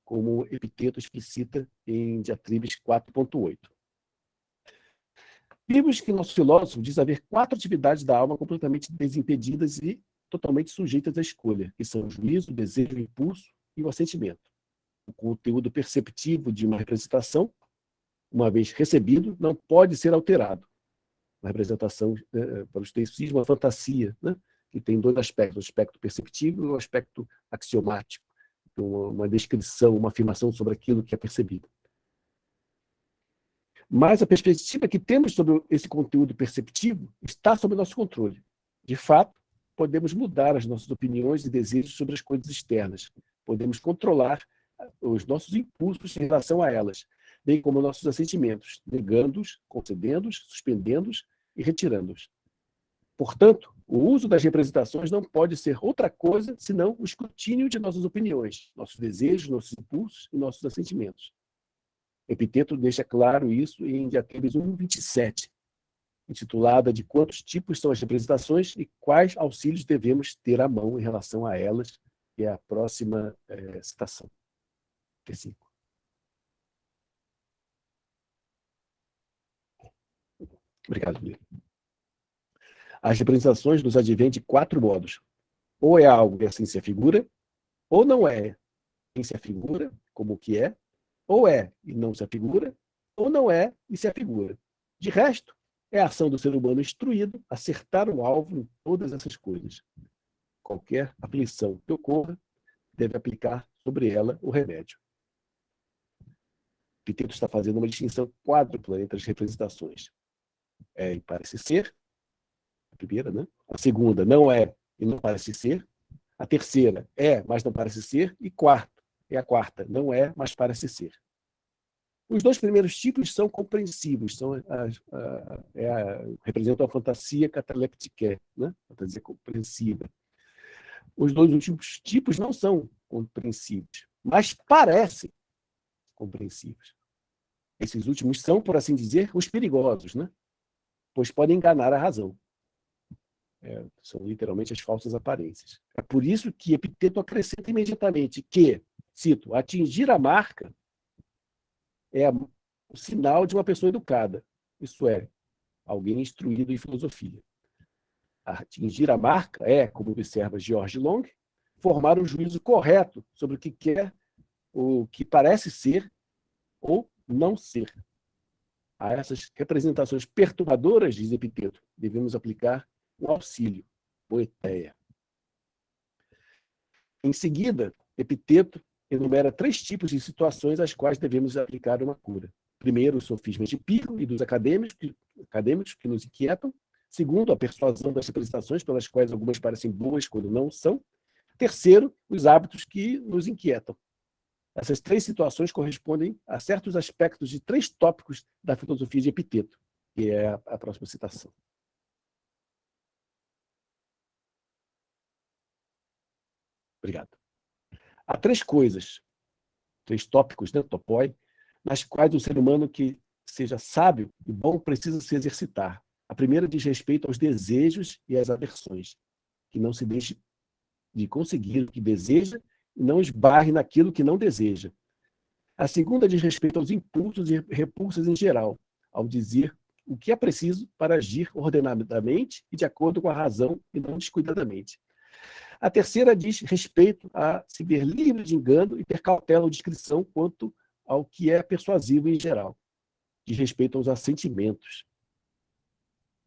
como Epiteto explicita em Diatribes 4.8. Vimos que nosso filósofo diz haver 4 atividades da alma completamente desimpedidas e totalmente sujeitas à escolha, que são o juízo, o desejo, o impulso e o assentimento. O conteúdo perceptivo de uma representação, uma vez recebido, não pode ser alterado. Uma representação, para o estoicismo, uma fantasia, né, que tem 2 aspectos, o aspecto perceptivo e o aspecto axiomático, uma descrição, uma afirmação sobre aquilo que é percebido. Mas a perspectiva que temos sobre esse conteúdo perceptivo está sob nosso controle. De fato, podemos mudar as nossas opiniões e desejos sobre as coisas externas. Podemos controlar os nossos impulsos em relação a elas, bem como nossos assentimentos, negando-os, concedendo-os, suspendendo-os e retirando-os. Portanto, o uso das representações não pode ser outra coisa senão o escrutínio de nossas opiniões, nossos desejos, nossos impulsos e nossos assentimentos. Epiteto deixa claro isso em Diatribes 1.27, intitulada de quantos tipos são as representações e quais auxílios devemos ter à mão em relação a elas, que é a próxima citação. Versículo. Obrigado, Guilherme. As representações nos advêm de 4 modos. Ou é algo que assim se afigura, ou não é, em se afigura, como o que é, ou é e não se afigura, ou não é e se afigura. De resto, é a ação do ser humano instruído a acertar o alvo em todas essas coisas. Qualquer aflição que ocorra, deve aplicar sobre ela o remédio. Epiteto está fazendo uma distinção quádrupla entre as representações. É e parece ser, a primeira, né? A segunda, não é e não parece ser. A terceira, é, mas não parece ser. E a quarta, não é, mas parece ser. Os dois primeiros tipos são compreensíveis, representam a fantasia cataleptique, né? Fantasia compreensiva. Os dois últimos tipos não são compreensíveis, mas parecem compreensíveis. Esses últimos são, por assim dizer, os perigosos, né? Pois podem enganar a razão. São literalmente as falsas aparências. É por isso que Epiteto acrescenta imediatamente que, cito, atingir a marca é o sinal de uma pessoa educada, isso é, alguém instruído em filosofia. Atingir a marca é, como observa George Long, formar um juízo correto sobre o que quer, o que parece ser ou não ser. A essas representações perturbadoras, diz Epiteto, devemos aplicar um auxílio, poeteia. Em seguida, Epiteto enumera 3 tipos de situações às quais devemos aplicar uma cura. Primeiro, os sofismas de Pyrrho e dos acadêmicos que nos inquietam. Segundo, a persuasão das representações, pelas quais algumas parecem boas quando não são. Terceiro, os hábitos que nos inquietam. Essas 3 situações correspondem a certos aspectos de 3 tópicos da filosofia de Epiteto, que é a próxima citação. Obrigado. Há 3 coisas, 3 tópicos, né, topoi, nas quais o ser humano que seja sábio e bom precisa se exercitar. A primeira diz respeito aos desejos e às aversões, que não se deixe de conseguir o que deseja e não esbarre naquilo que não deseja. A segunda diz respeito aos impulsos e repulsas em geral, ao dizer o que é preciso para agir ordenadamente e de acordo com a razão e não descuidadamente. A terceira diz respeito a se ver livre de engano e ter cautela ou discrição quanto ao que é persuasivo em geral. Diz respeito aos assentimentos.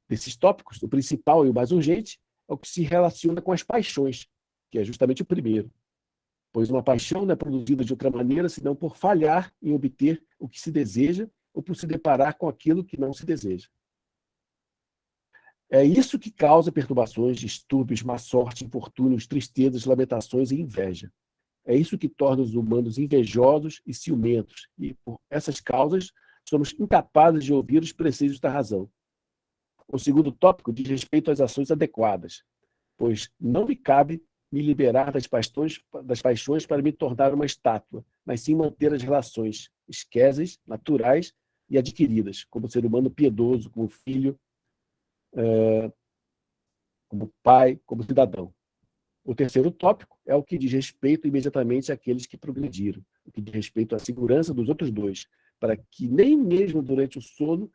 Desses tópicos, o principal e o mais urgente é o que se relaciona com as paixões, que é justamente o primeiro. Pois uma paixão não é produzida de outra maneira senão por falhar em obter o que se deseja ou por se deparar com aquilo que não se deseja. É isso que causa perturbações, distúrbios, má sorte, infortúnios, tristezas, lamentações e inveja. É isso que torna os humanos invejosos e ciumentos, e por essas causas somos incapazes de ouvir os preceitos da razão. O segundo tópico diz respeito às ações adequadas, pois não me cabe me liberar das paixões para me tornar uma estátua, mas sim manter as relações esqueses, naturais e adquiridas, como ser humano piedoso, como filho, como pai, como cidadão. O terceiro tópico é o que diz respeito imediatamente àqueles que progrediram, o que diz respeito à segurança dos outros dois, para que nem mesmo durante o sono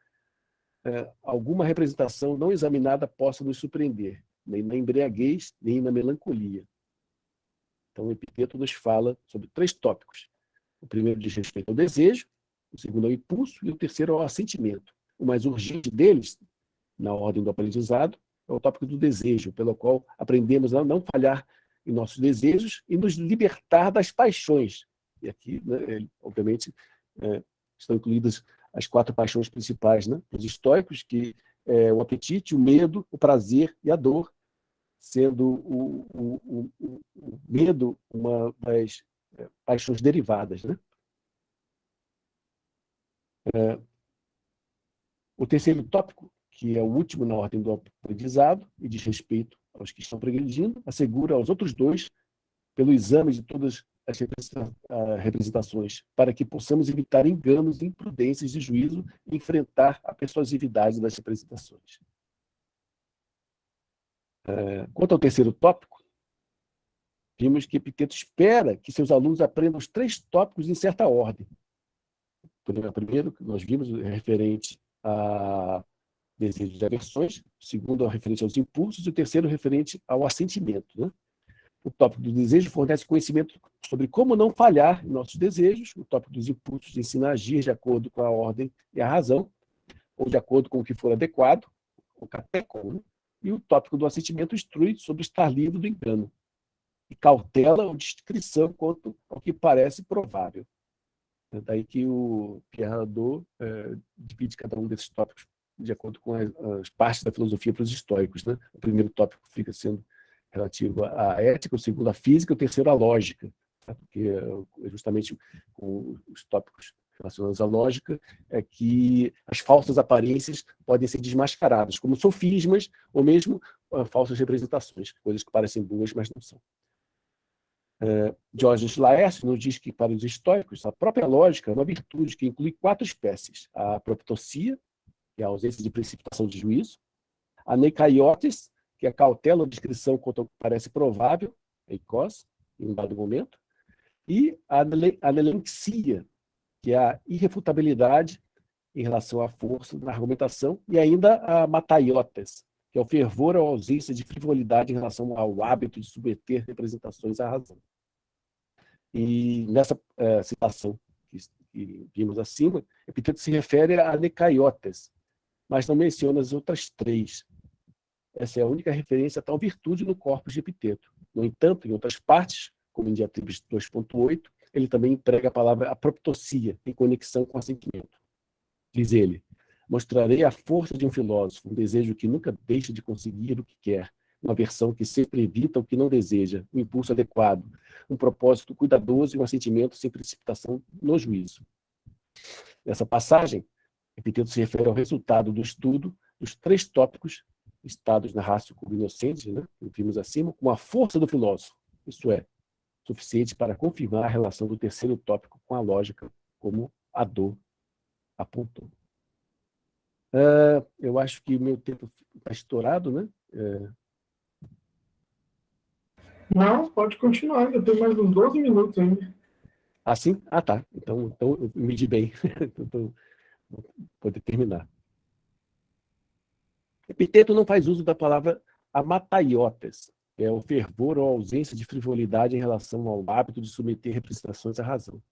alguma representação não examinada possa nos surpreender, nem na embriaguez, nem na melancolia. Então, o Epiteto nos fala sobre 3 tópicos. O primeiro diz respeito ao desejo, o segundo ao impulso e o terceiro ao assentimento. O mais urgente deles, na ordem do aprendizado, é o tópico do desejo, pelo qual aprendemos a não falhar em nossos desejos e nos libertar das paixões. E aqui, né, obviamente, estão incluídas as 4 paixões principais, né? Os estoicos, que é o apetite, o medo, o prazer e a dor, sendo o medo uma das paixões derivadas, né? O terceiro tópico, que é o último na ordem do aprendizado e diz respeito aos que estão progredindo, assegura aos outros 2 pelo exame de todas as representações, para que possamos evitar enganos e imprudências de juízo e enfrentar a persuasividade das representações. Quanto ao terceiro tópico, vimos que Epiteto espera que seus alunos aprendam os 3 tópicos em certa ordem. O primeiro que nós vimos é referente a desejos e aversões, o segundo é referente aos impulsos e o terceiro referente ao assentimento, né? O tópico do desejo fornece conhecimento sobre como não falhar em nossos desejos. O tópico dos impulsos ensina a agir de acordo com a ordem e a razão. ou de acordo com o que for adequado, o catecon, né? E o tópico do assentimento instrui sobre estar livre do engano, e cautela ou discrição quanto ao que parece provável. É daí que o Pierre Hadot divide cada um desses tópicos de acordo com as partes da filosofia para os estoicos, né? O primeiro tópico fica sendo relativo à ética, o segundo à física, o terceiro à lógica, tá? Porque justamente com os tópicos relacionados à lógica é que as falsas aparências podem ser desmascaradas, como sofismas ou mesmo falsas representações, coisas que parecem boas, mas não são. Diógenes Laércio nos diz que, para os estoicos, a própria lógica é uma virtude que inclui 4 espécies: a proptosia, que é a ausência de precipitação de juízo; a necaiotes, que é a cautela ou discrição quanto ao que parece provável, eikos, em um dado momento; e a anelexia, que é a irrefutabilidade em relação à força na argumentação; e ainda a mataiotes, que é o fervor ou ausência de frivolidade em relação ao hábito de submeter representações à razão. E nessa citação que vimos acima, Epiteto se refere a necaiotes, mas não menciona as outras 3. Essa é a única referência a tal virtude no corpus de Epiteto. No entanto, em outras partes, como em Diatribes 2.8, ele também emprega a palavra aproptosia, em conexão com o assentimento. Diz ele: mostrarei a força de um filósofo, um desejo que nunca deixa de conseguir o que quer, uma versão que sempre evita o que não deseja, um impulso adequado, um propósito cuidadoso e um assentimento sem precipitação no juízo. Nessa passagem, Epiteto se refere ao resultado do estudo dos 3 tópicos estados na ratio cognoscendi, né, que vimos acima, com a força do filósofo, isso é, suficiente para confirmar a relação do terceiro tópico com a lógica, como Hadot apontou. Eu acho que meu tempo está estourado, né? Não, pode continuar, eu tenho mais uns 12 minutos ainda. Assim? Ah, tá. Então eu medi bem. Então, vou poder terminar. Epiteto não faz uso da palavra amataiotes, que é o fervor ou ausência de frivolidade em relação ao hábito de submeter representações à razão.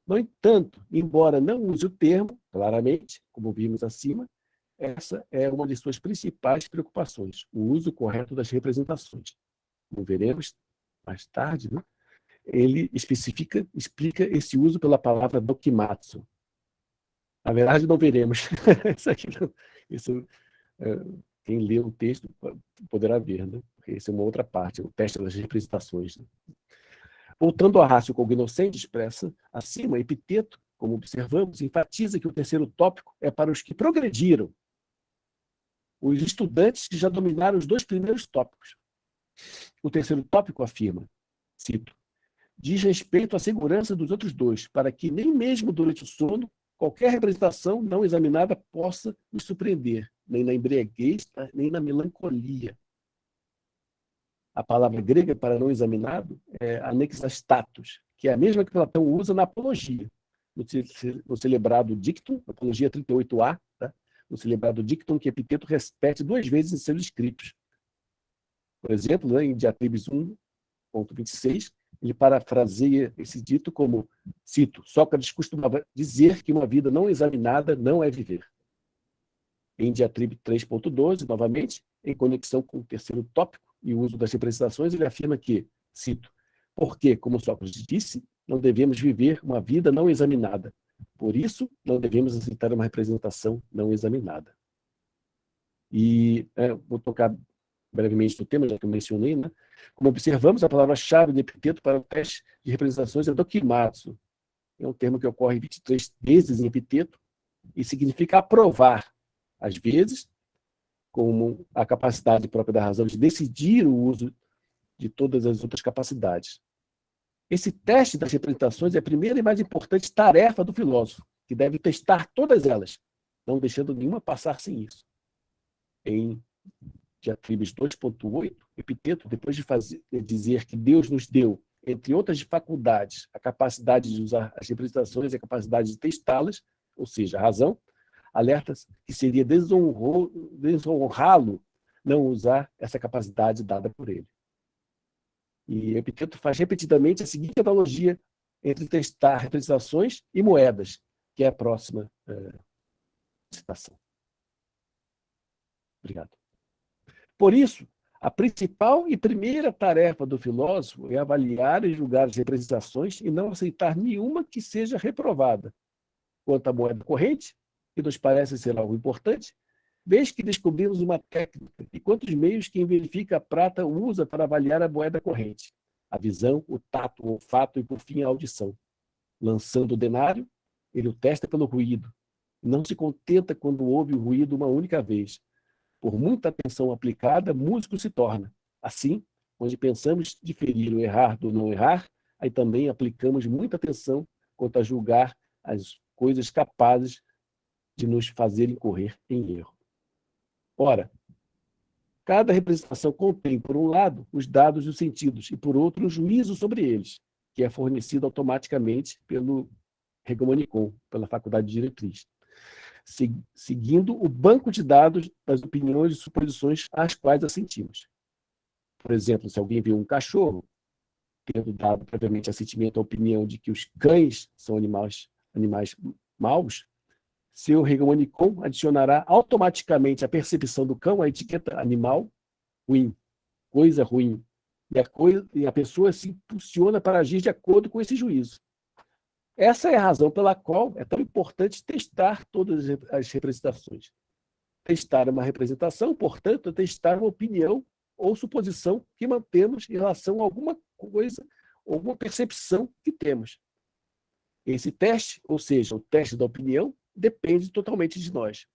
No entanto, embora não use o termo, claramente, como vimos acima, essa é uma de suas principais preocupações, o uso correto das representações. Como veremos mais tarde, né? Ele explica esse uso pela palavra dokimatsu. Na verdade, não veremos. Quem lê o texto poderá ver, né? Essa é uma outra parte, o teste das representações. Né? Voltando à ratio cognoscendi expressa acima, Epiteto, como observamos, enfatiza que o terceiro tópico é para os que progrediram, os estudantes que já dominaram os 2 primeiros tópicos. O terceiro tópico afirma, cito, diz respeito à segurança dos outros 2, para que nem mesmo durante o sono qualquer representação não examinada possa nos surpreender, nem na embriaguez, nem na melancolia. A palavra grega para não examinado é anexastatos, que é a mesma que Platão usa na Apologia, no celebrado Dictum, Apologia 38a, tá? No celebrado Dictum que Epiteto repete 2 vezes em seus escritos. Por exemplo, né, em Diatribes 1.26, ele parafraseia esse dito como, cito, Sócrates costumava dizer que uma vida não examinada não é viver. Em Diatribe 3.12, novamente, em conexão com o terceiro tópico e o uso das representações, ele afirma que, cito, porque, como Sócrates disse, não devemos viver uma vida não examinada. Por isso, não devemos aceitar uma representação não examinada. E vou tocar brevemente no tema, já que eu mencionei, né? Como observamos, a palavra-chave de Epiteto para o teste de representações é dokimatsu. É um termo que ocorre 23 vezes em Epiteto e significa aprovar, às vezes, como a capacidade própria da razão de decidir o uso de todas as outras capacidades. Esse teste das representações é a primeira e mais importante tarefa do filósofo, que deve testar todas elas, não deixando nenhuma passar sem isso. Em Diatribes 2.8, Epiteto, depois de dizer que Deus nos deu, entre outras faculdades, a capacidade de usar as representações e a capacidade de testá-las, ou seja, a razão, alerta que seria desonrá-lo não usar essa capacidade dada por ele. E Epiteto faz repetidamente a seguinte analogia entre testar representações e moedas, que é a próxima citação. Obrigado. Por isso, a principal e primeira tarefa do filósofo é avaliar e julgar as representações e não aceitar nenhuma que seja reprovada. Quanto à moeda corrente, que nos parece ser algo importante, vez que descobrimos uma técnica e quantos meios quem verifica a prata usa para avaliar a moeda corrente: a visão, o tato, o olfato e, por fim, a audição. Lançando o denário, ele o testa pelo ruído. Não se contenta quando ouve o ruído uma única vez. Por muita atenção aplicada, músico se torna. Assim, onde pensamos diferir o errar do não errar, aí também aplicamos muita atenção quanto a julgar as coisas capazes de nos fazer incorrer em erro. Ora, cada representação contém, por um lado, os dados e os sentidos, e por outro, um juízo sobre eles, que é fornecido automaticamente pelo hegemonicon, pela faculdade diretriz, seguindo o banco de dados das opiniões e suposições às quais assentimos. Por exemplo, se alguém vê um cachorro, tendo dado previamente assentimento à opinião de que os cães são animais maus, seu hegemonicon adicionará automaticamente à percepção do cão a etiqueta animal ruim, coisa ruim, e a pessoa se impulsiona para agir de acordo com esse juízo. Essa é a razão pela qual é tão importante testar todas as representações. Testar uma representação, portanto, é testar uma opinião ou suposição que mantemos em relação a alguma coisa, alguma percepção que temos. Esse teste, ou seja, o teste da opinião, depende totalmente de nós.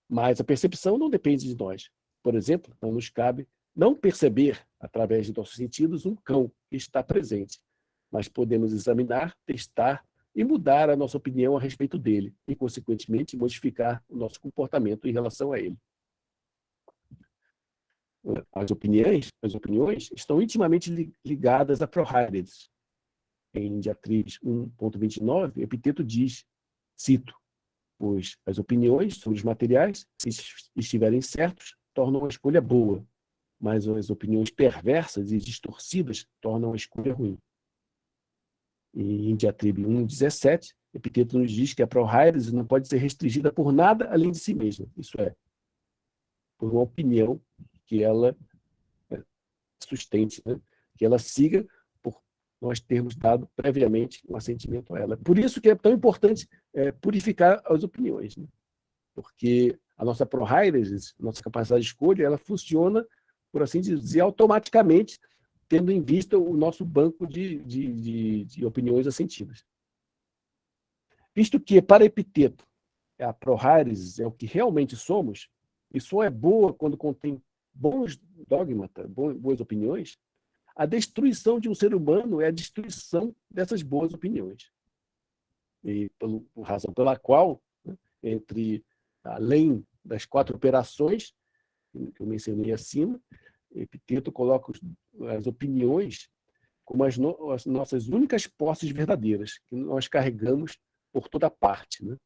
Mas a percepção não depende de nós. Por exemplo, não nos cabe não perceber, através de nossos sentidos, um cão que está presente. Mas podemos examinar, testar e mudar a nossa opinião a respeito dele, e, consequentemente, modificar o nosso comportamento em relação a ele. As opiniões estão intimamente ligadas a Prohairedes. Em Diatribes 1.29, Epiteto diz, cito, pois as opiniões sobre os materiais, se estiverem certos, tornam a escolha boa, mas as opiniões perversas e distorcidas tornam a escolha ruim. E em Diatribe 1.17, Epiteto nos diz que a Prohairedes não pode ser restringida por nada além de si mesma, isso é, por uma opinião que ela sustente, né? Que ela siga por nós termos dado previamente um assentimento a ela. Por isso que é tão importante purificar as opiniões, né? Porque a nossa Prohairedes, nossa capacidade de escolha, ela funciona, por assim dizer, automaticamente, tendo em vista o nosso banco de opiniões assentidas. Visto que, para Epiteto, a Prohairedes é o que realmente somos, e só é boa quando contém bons dogmas, boas opiniões, a destruição de um ser humano é a destruição dessas boas opiniões. E por razão pela qual, né, além das 4 operações que eu mencionei acima, Epiteto coloca as opiniões como as nossas únicas posses verdadeiras, que nós carregamos por toda parte, né?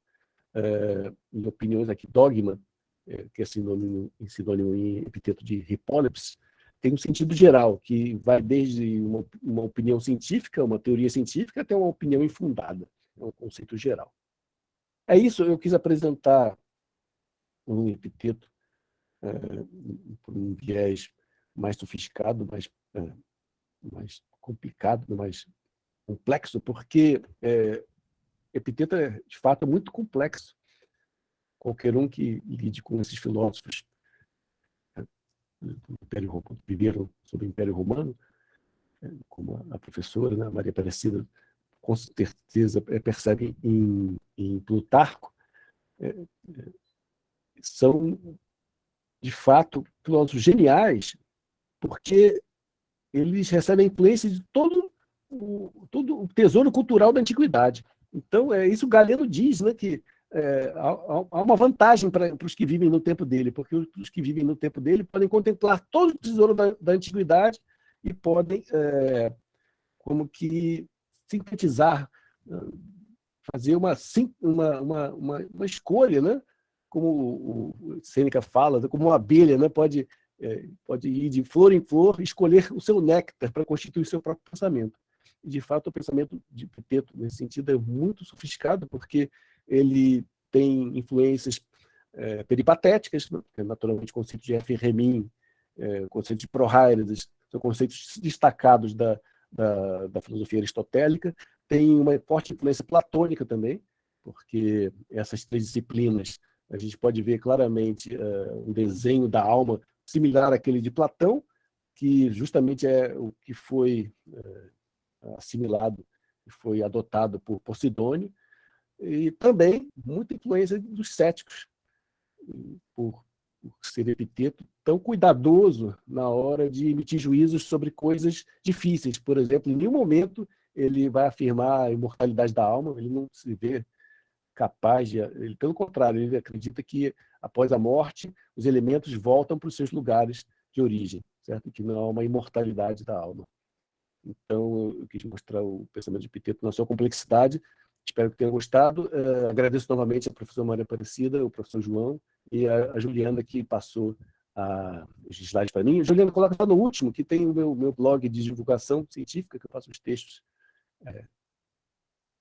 Em opiniões aqui, dogma, que é sinônimo em Epiteto de hipólepsis, tem um sentido geral, que vai desde uma opinião científica, uma teoria científica, até uma opinião infundada. É um conceito geral. É isso, eu quis apresentar um Epiteto por um viés mais sofisticado, mais complicado, mais complexo, porque Epiteto é, de fato, muito complexo. Qualquer um que lide com esses filósofos do Império Romano, viveram sob o Império Romano, como a professora, né, Maria Aparecida, com certeza percebe em Plutarco, são, de fato, filósofos geniais, porque eles recebem a influência de todo o tesouro cultural da antiguidade. Então, isso Galeno diz, né, que há uma vantagem para os que vivem no tempo dele, porque os que vivem no tempo dele podem contemplar todo o tesouro da antiguidade e podem, como que, sintetizar, fazer uma escolha, né? Como o Sêneca fala, como uma abelha, né? Pode ir de flor em flor, escolher o seu néctar para constituir o seu próprio pensamento. E, de fato, o pensamento de Epiteto, nesse sentido, é muito sofisticado, porque ele tem influências peripatéticas, né? Naturalmente o conceito de F. Remin, o conceito de Prohairedes, são conceitos destacados da filosofia aristotélica. Tem uma forte influência platônica também, porque essas três disciplinas, a gente pode ver claramente um desenho da alma similar àquele de Platão, que justamente é o que foi assimilado, foi adotado por Posidônio, e também muita influência dos céticos, por ser Epiteto tão cuidadoso na hora de emitir juízos sobre coisas difíceis. Por exemplo, em nenhum momento ele vai afirmar a imortalidade da alma, ele não se vê capaz de... Ele, pelo contrário, ele acredita que após a morte os elementos voltam para os seus lugares de origem, certo? Que não há uma imortalidade da alma. Então, eu quis mostrar o pensamento de Epiteto na sua complexidade. Espero que tenham gostado. Agradeço novamente a professora Maria Aparecida, o professor João e a Juliana, que passou os slides para mim. Juliana, coloca só no último, que tem o meu blog de divulgação científica, que eu faço os textos.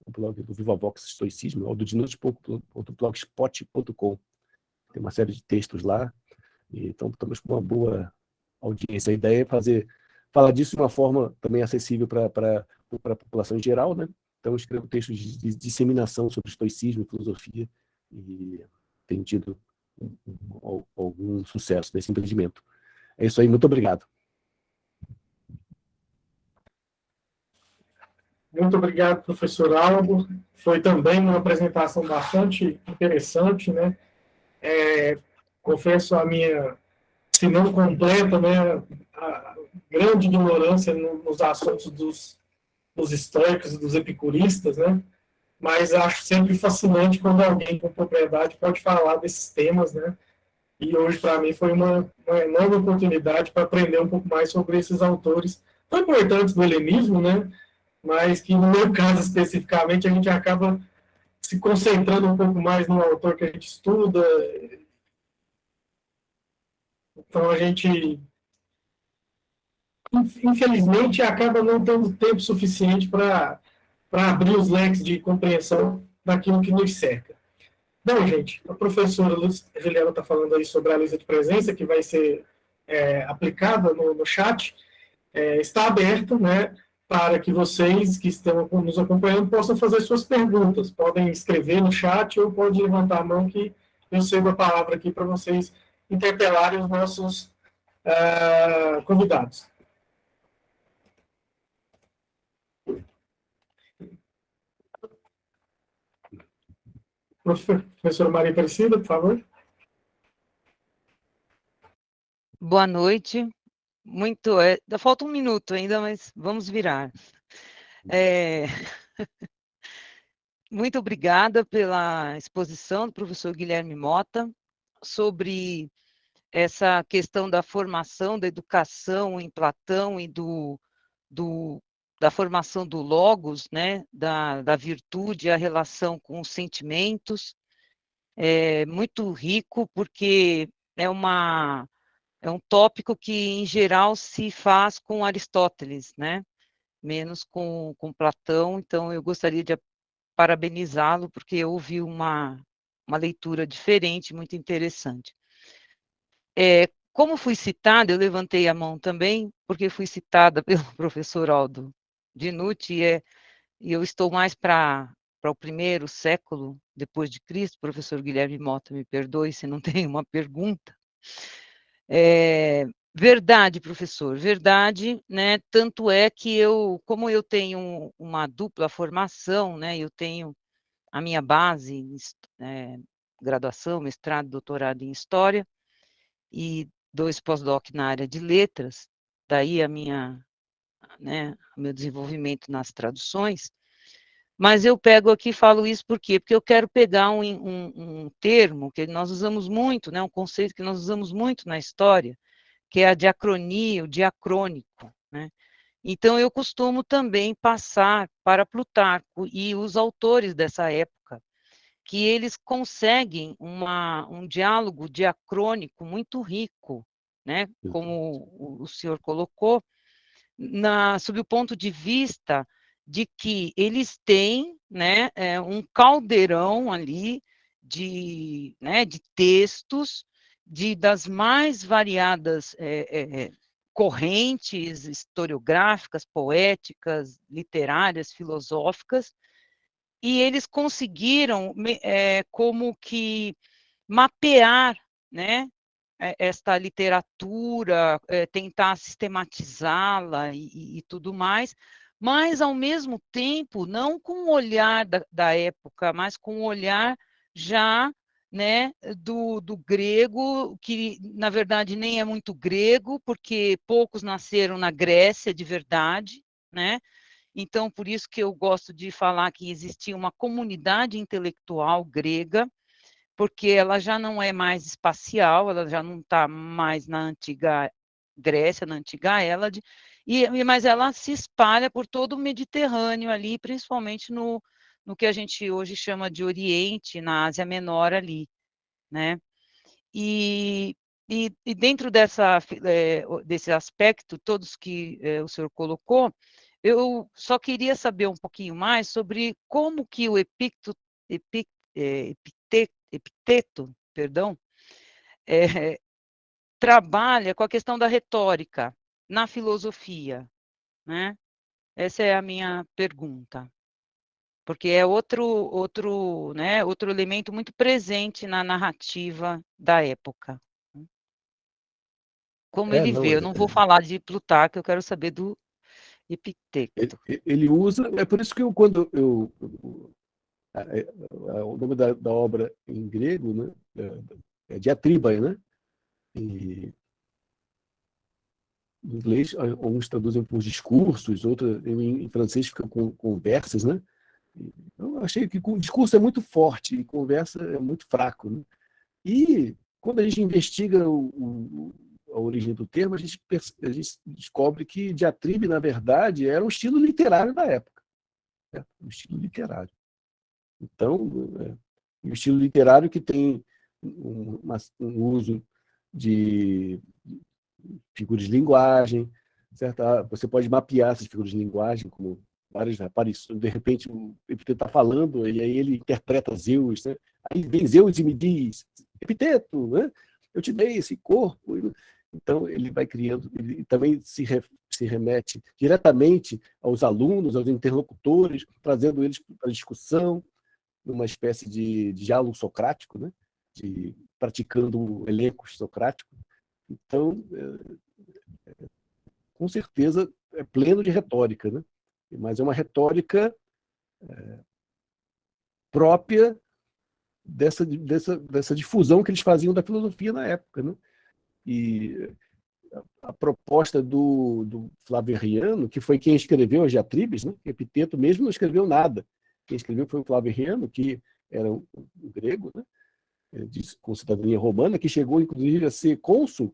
O blog do VivaVox Estoicismo, ou do dinucci.blogspot.com. Tem uma série de textos lá. Então, estamos com uma boa audiência. A ideia é falar disso de uma forma também acessível para a população em geral, né? Então, eu escrevo textos de disseminação sobre estoicismo e filosofia e tenho tido algum sucesso nesse empreendimento. É isso aí, muito obrigado. Muito obrigado, professor Albo. Foi também uma apresentação bastante interessante, né? Confesso a minha, se não completa, né, a grande ignorância nos assuntos dos estoicos e dos epicuristas, né? Mas acho sempre fascinante quando alguém com propriedade pode falar desses temas, né? E hoje, para mim, foi uma enorme oportunidade para aprender um pouco mais sobre esses autores tão importantes do helenismo, né? Mas que, no meu caso especificamente, a gente acaba se concentrando um pouco mais no autor que a gente estuda. Então, a gente, infelizmente, acaba não tendo tempo suficiente para abrir os leques de compreensão daquilo que nos cerca. Bom, gente, a professora Juliana está falando aí sobre a lista de presença, que vai ser aplicada no chat. Está aberta, né, para que vocês que estão nos acompanhando possam fazer suas perguntas. Podem escrever no chat ou pode levantar a mão que eu cedo a palavra aqui para vocês interpelarem os nossos convidados. Professora Maria Aparecida, por favor. Boa noite. Falta um minuto ainda, mas vamos virar. Muito obrigada pela exposição do professor Guilherme Mota sobre essa questão da formação, da educação em Platão e da formação do logos, né, da virtude, a relação com os sentimentos. É muito rico, porque é um tópico que, em geral, se faz com Aristóteles, né? Menos com Platão. Então, eu gostaria de parabenizá-lo, porque eu ouvi uma leitura diferente, muito interessante. Como fui citada, eu levantei a mão também, porque fui citada pelo professor Aldo Dinucci, e eu estou mais para o primeiro século depois de Cristo. Professor Guilherme Mota, me perdoe se não tem uma pergunta. Verdade, professor, verdade, né? Tanto é que como eu tenho uma dupla formação, né? Eu tenho a minha base, graduação, mestrado, doutorado em História, e 2 pós-doc na área de letras, daí o meu desenvolvimento nas traduções. Mas eu pego aqui e falo isso por quê? Porque eu quero pegar um termo que nós usamos muito, né? Um conceito que nós usamos muito na história, que é a diacronia, o diacrônico, né? Então, eu costumo também passar para Plutarco e os autores dessa época, que eles conseguem um diálogo diacrônico muito rico, né? Como o senhor colocou, sob o ponto de vista de que eles têm, né, um caldeirão ali né, de textos das mais variadas correntes historiográficas, poéticas, literárias, filosóficas, e eles conseguiram como que mapear, né, esta literatura, tentar sistematizá-la e tudo mais, mas, ao mesmo tempo, não com o olhar da época, mas com o olhar já, né, do grego, que, na verdade, nem é muito grego, porque poucos nasceram na Grécia, de verdade, né? Então, por isso que eu gosto de falar que existia uma comunidade intelectual grega, porque ela já não é mais espacial, ela já não está mais na antiga Grécia, na antiga Hélade, mas ela se espalha por todo o Mediterrâneo ali, principalmente no que a gente hoje chama de Oriente, na Ásia Menor ali, né? E dentro desse aspecto, todos que o senhor colocou, eu só queria saber um pouquinho mais sobre como que o Epiteto, perdão, trabalha com a questão da retórica na filosofia, né? Essa é a minha pergunta, porque é né, outro elemento muito presente na narrativa da época. Como ele Não, vê, eu não vou falar de Plutarco, eu quero saber do Epiteto. ele usa, é por isso que quando o nome da obra em grego, né, é diatriba, né? E em inglês, alguns traduzem por discursos, outros em francês ficam com conversas, né? Eu achei que o discurso é muito forte e conversa é muito fraco, né? E quando a gente investiga a origem do termo, a gente descobre que diatribe, na verdade, era um estilo literário da época, né? Um estilo literário. Então, um estilo literário que tem um uso de figuras de linguagem, certo? Você pode mapear essas figuras de linguagem como várias aparições. De repente, o Epiteto está falando e aí ele interpreta Zeus, né? Aí vem Zeus e me diz, Epiteto, né? Eu te dei esse corpo. Então, ele vai criando, ele também se remete diretamente aos alunos, aos interlocutores, trazendo eles para a discussão, numa espécie de diálogo socrático, né? Praticando o elenco socrático. Então, com certeza, é pleno de retórica, né? Mas é uma retórica própria dessa difusão que eles faziam da filosofia na época, né? E a proposta do Flaveriano, que foi quem escreveu as diatribes, né? Epiteto mesmo não escreveu nada. Quem escreveu foi o Flaveriano, que era um grego, né? Com cidadania romana, que chegou, inclusive, a ser cônsul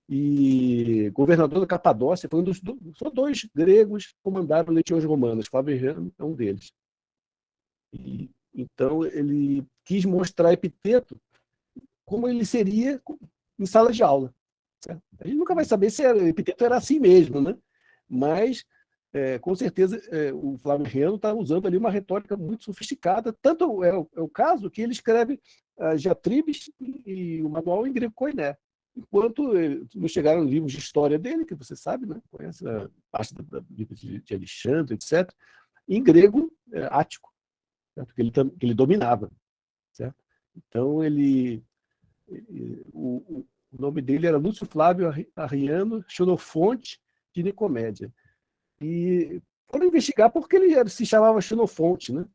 e governador da Capadócia. Foi só 2 gregos que comandaram legiões romanas. Flaveriano é um deles. Então, ele quis mostrar Epiteto como ele seria em sala de aula. Certo? A gente nunca vai saber se Epiteto era assim mesmo, né? Mas, com certeza, o Flaveriano está usando ali uma retórica muito sofisticada. Tanto é o caso que ele escreve as diatribes e o manual em grego koiné. Enquanto não chegaram livros de história dele, que você sabe, né? Conhece a parte da vida de Alexandre, etc., em grego ático, certo? Que ele dominava. Certo? Então, o nome dele era Lúcio Flávio Arriano Xenofonte de Nicomédia. E foram investigar porque ele se chamava Xenofonte, né?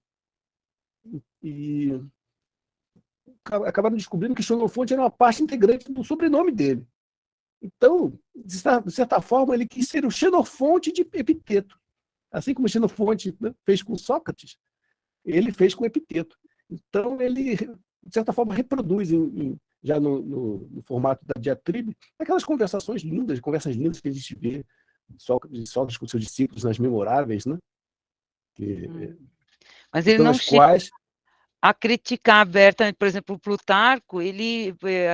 E acabaram descobrindo que Xenofonte era uma parte integrante do sobrenome dele. Então, de certa forma, ele quis ser o Xenofonte de Epiteto. Assim como Xenofonte, né, fez com Sócrates, ele fez com Epiteto. Então, ele, de certa forma, reproduz já no formato da diatribe aquelas conversas lindas que a gente vê de Sócrates com seus discípulos nas Memoráveis, né? Mas ele não chega quais... a criticar abertamente, por exemplo, o Plutarco,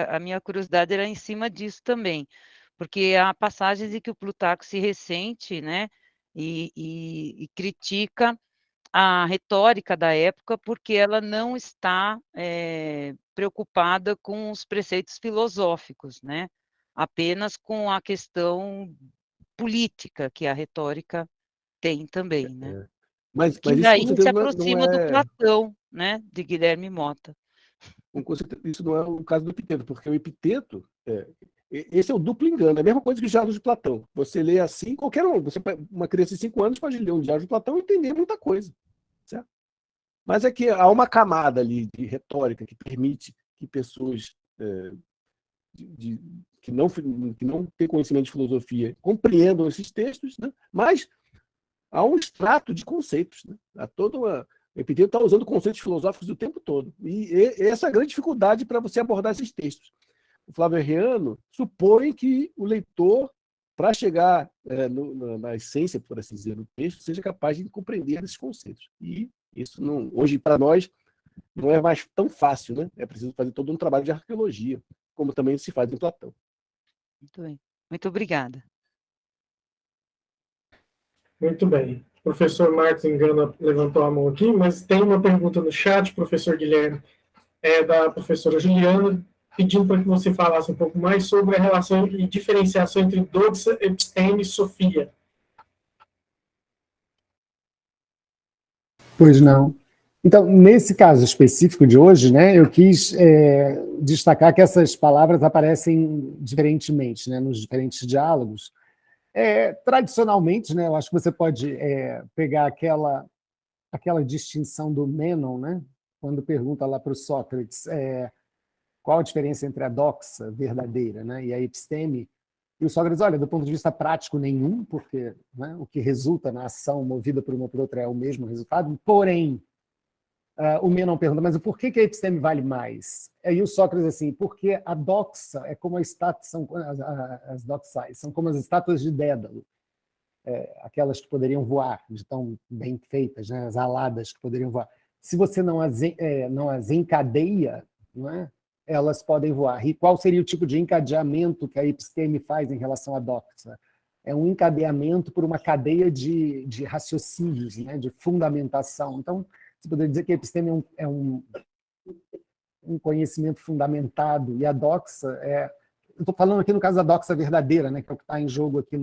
a minha curiosidade era em cima disso também, porque há passagens em que o Plutarco se ressente, né, e critica a retórica da época, porque ela não está preocupada com os preceitos filosóficos, né? Apenas com a questão política que a retórica tem também, né? É. Mas Que isso daí com se certeza não aproxima do é, Platão, né? De Guilherme Mota. isso não é o caso do epiteto, porque o epiteto, esse é o duplo engano, é a mesma coisa que os diálogos de Platão. Você lê assim, qualquer um, uma criança de 5 anos pode ler um diálogo de Platão e entender muita coisa, certo? Mas é que há uma camada ali de retórica que permite que pessoas que não têm conhecimento de filosofia compreendam esses textos, né? Mas há um extrato de conceitos, né? Há toda uma... O Epiteto está usando conceitos filosóficos o tempo todo. E essa é a grande dificuldade para você abordar esses textos. O Flávio Arriano supõe que o leitor, para chegar na essência, por assim dizer, do texto, seja capaz de compreender esses conceitos. E isso, não, hoje, para nós, não é mais tão fácil, né? É preciso fazer todo um trabalho de arqueologia, como também se faz em Platão. Muito bem. Muito obrigada. Muito bem. O professor Marcos Engana levantou a mão aqui, mas tem uma pergunta no chat, professor Guilherme, da professora Juliana, pedindo para que você falasse um pouco mais sobre a relação e diferenciação entre doxa, episteme e sofia. Pois não. Então, nesse caso específico de hoje, né, eu quis destacar que essas palavras aparecem diferentemente, né, nos diferentes diálogos. Tradicionalmente, né, eu acho que você pode pegar aquela distinção do Menon, né, quando pergunta lá para o Sócrates qual a diferença entre a doxa verdadeira, né, e a episteme, e o Sócrates, olha, do ponto de vista prático, nenhum, porque, né, o que resulta na ação movida por uma ou por outra é o mesmo resultado, porém, o Menon pergunta, mas por que a episteme vale mais? E o Sócrates, assim, porque a doxa é como as doxais, são como as estátuas de Dédalo, aquelas que poderiam voar, de tão bem feitas, né, as aladas que poderiam voar. Se você não as encadeia, não é? Elas podem voar. E qual seria o tipo de encadeamento que a episteme faz em relação à doxa? É um encadeamento por uma cadeia de raciocínios, né, de fundamentação. Então, você poderia dizer que a episteme é um conhecimento fundamentado, e a doxa eu estou falando aqui no caso da doxa verdadeira, né, que é o que está em jogo aqui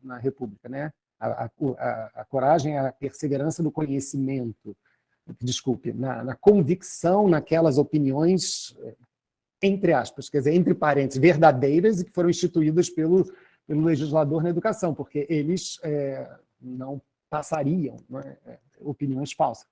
na República, né? A coragem é a perseverança do conhecimento, desculpe, na convicção naquelas opiniões, entre aspas, quer dizer, entre parênteses, verdadeiras e que foram instituídas pelo legislador na educação, porque eles não passariam, né, opiniões falsas.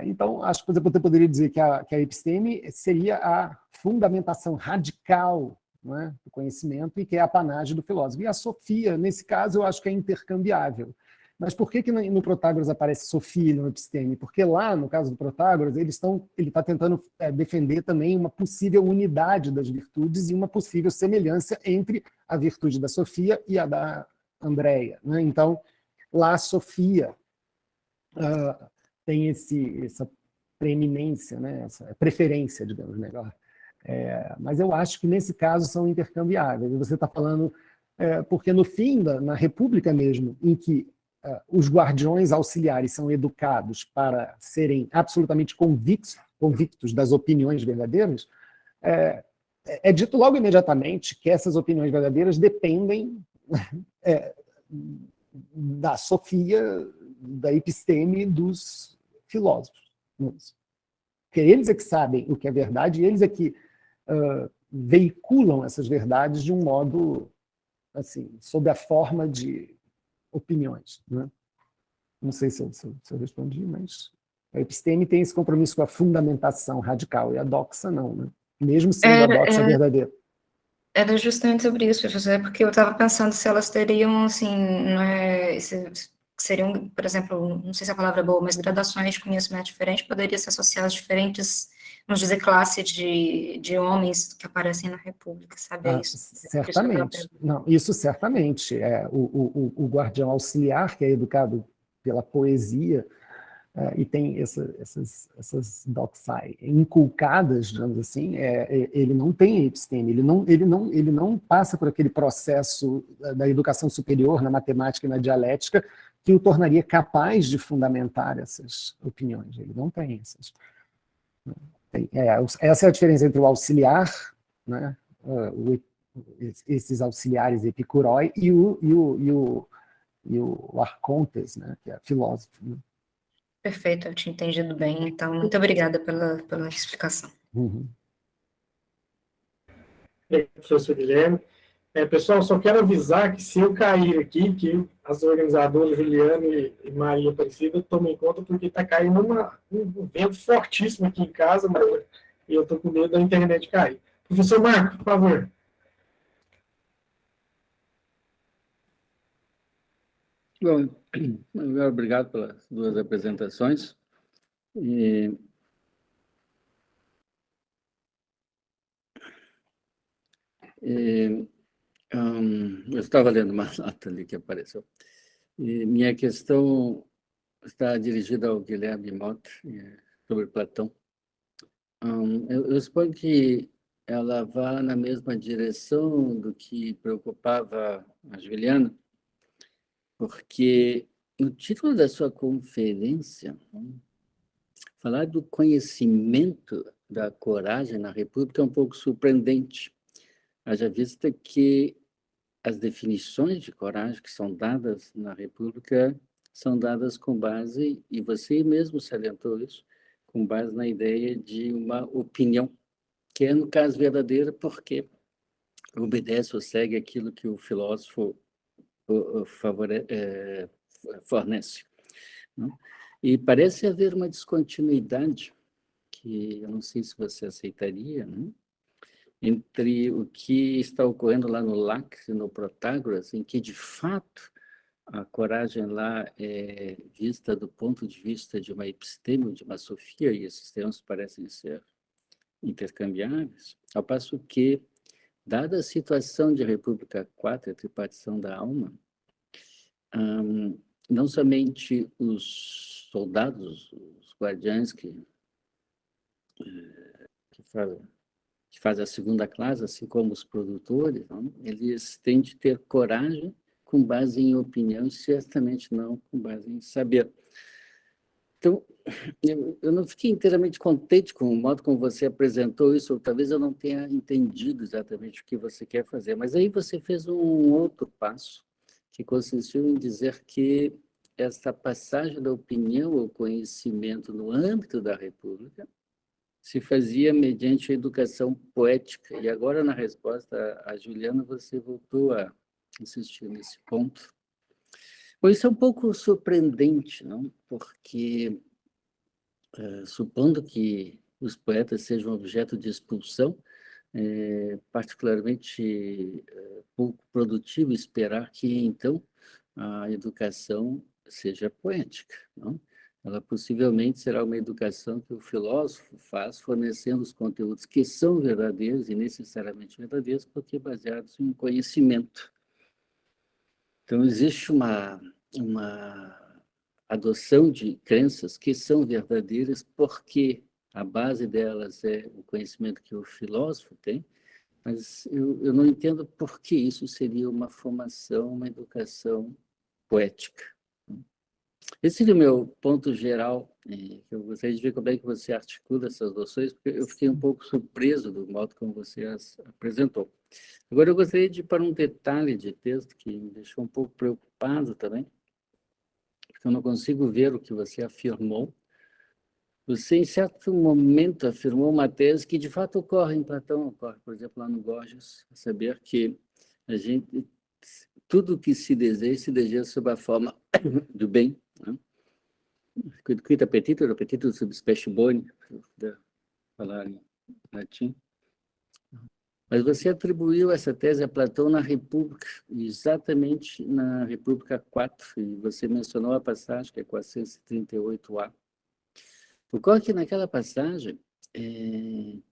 Então, acho que você poderia dizer que a episteme seria a fundamentação radical, não é, do conhecimento, e que é a apanágio do filósofo. E a sofia, nesse caso, eu acho que é intercambiável. Mas por que no Protágoras aparece sofia e não episteme? Porque lá, no caso do Protágoras, ele está tentando defender também uma possível unidade das virtudes e uma possível semelhança entre a virtude da Sofia e a da Andreia, né? Então, lá a Sofia tem essa preeminência, né? Essa preferência, digamos melhor. Mas eu acho que nesse caso são intercambiáveis. Você está falando, porque no fim, na República mesmo, em que os guardiões auxiliares são educados para serem absolutamente convictos das opiniões verdadeiras, é dito logo imediatamente que essas opiniões verdadeiras dependem da sofia, da episteme dos filósofos. Porque eles é que sabem o que é verdade, e eles é que veiculam essas verdades de um modo, assim, sob a forma de opiniões, né? Não sei se eu respondi, mas a episteme tem esse compromisso com a fundamentação radical, e a doxa não, né? Mesmo sendo a doxa verdadeira. Era justamente sobre isso, professor, porque eu estava pensando se elas teriam, assim, seriam, por exemplo, não sei se a palavra é boa, mas gradações de conhecimento diferentes poderiam ser associadas a diferentes, vamos dizer, classe de homens que aparecem na República, sabe? Isso, certamente. Não, isso certamente. O guardião auxiliar, que é educado pela poesia, e tem essas doxai inculcadas, digamos assim, ele não tem episteme, ele não passa por aquele processo da educação superior na matemática e na dialética que o tornaria capaz de fundamentar essas opiniões. Ele não tem essas. Essa é a diferença entre o auxiliar, né, esses auxiliares epicuroi, e o arcontes, né, que é filósofo. Né? Perfeito, eu tinha entendido bem. Então, muito obrigada pela explicação. Uhum. Professor Guilherme. Pessoal, só quero avisar que se eu cair aqui, que as organizadoras Juliana e Maria Aparecida tomem conta, porque está caindo um vento fortíssimo aqui em casa, e eu estou com medo da internet cair. Professor Marco, por favor. Bom, obrigado pelas duas apresentações. Eu estava lendo uma nota ali que apareceu. Minha questão está dirigida ao Guilherme Mota, sobre Platão. Eu suponho que ela vá na mesma direção do que preocupava a Juliana, porque no título da sua conferência, falar do conhecimento da coragem na República é um pouco surpreendente, haja vista que as definições de coragem que são dadas na República são dadas com base, e você mesmo salientou isso, com base na ideia de uma opinião, que é, no caso, verdadeira, porque obedece ou segue aquilo que o filósofo fornece. Né? E parece haver uma descontinuidade, que eu não sei se você aceitaria, né? Entre o que está ocorrendo lá no Lacre, no Protágoras, em que, de fato, a coragem lá é vista do ponto de vista de uma episteme, de uma sofia, e esses termos parecem ser intercambiáveis, ao passo que, dada a situação de República IV, a tripartição da alma, não somente os soldados, os guardiães que fazem a segunda classe, assim como os produtores, não? Eles têm de ter coragem com base em opinião, e certamente não com base em saber. Então, eu não fiquei inteiramente contente com o modo como você apresentou isso, ou talvez eu não tenha entendido exatamente o que você quer fazer, mas aí você fez um outro passo, que consistiu em dizer que essa passagem da opinião ao conhecimento no âmbito da República se fazia mediante a educação poética. E agora, na resposta à Juliana, você voltou a insistir nesse ponto. Bom, isso é um pouco surpreendente, não? Porque, supondo que os poetas sejam objeto de expulsão, particularmente pouco produtivo esperar que, então, a educação seja poética, não? Ela possivelmente será uma educação que o filósofo faz, fornecendo os conteúdos que são verdadeiros e necessariamente verdadeiros, porque baseados em conhecimento. Então, existe uma adoção de crenças que são verdadeiras porque a base delas é o conhecimento que o filósofo tem, mas eu não entendo por que isso seria uma formação, uma educação poética. Esse seria o meu ponto geral, que eu gostaria de ver como é que você articula essas noções, porque eu fiquei um pouco surpreso do modo como você as apresentou. Agora, eu gostaria de ir para um detalhe de texto que me deixou um pouco preocupado também, porque eu não consigo ver o que você afirmou. Você, em certo momento, afirmou uma tese que, de fato, ocorre em Platão, ocorre, por exemplo, lá no Gorgias, saber que a gente, tudo que se deseja sob a forma do bem, né? Quid appetitur, appetitur sub specie boni, falar em latim. Mas você atribuiu essa tese a Platão na República, exatamente na República IV, e você mencionou a passagem, que é 438A. Ocorre que naquela passagem,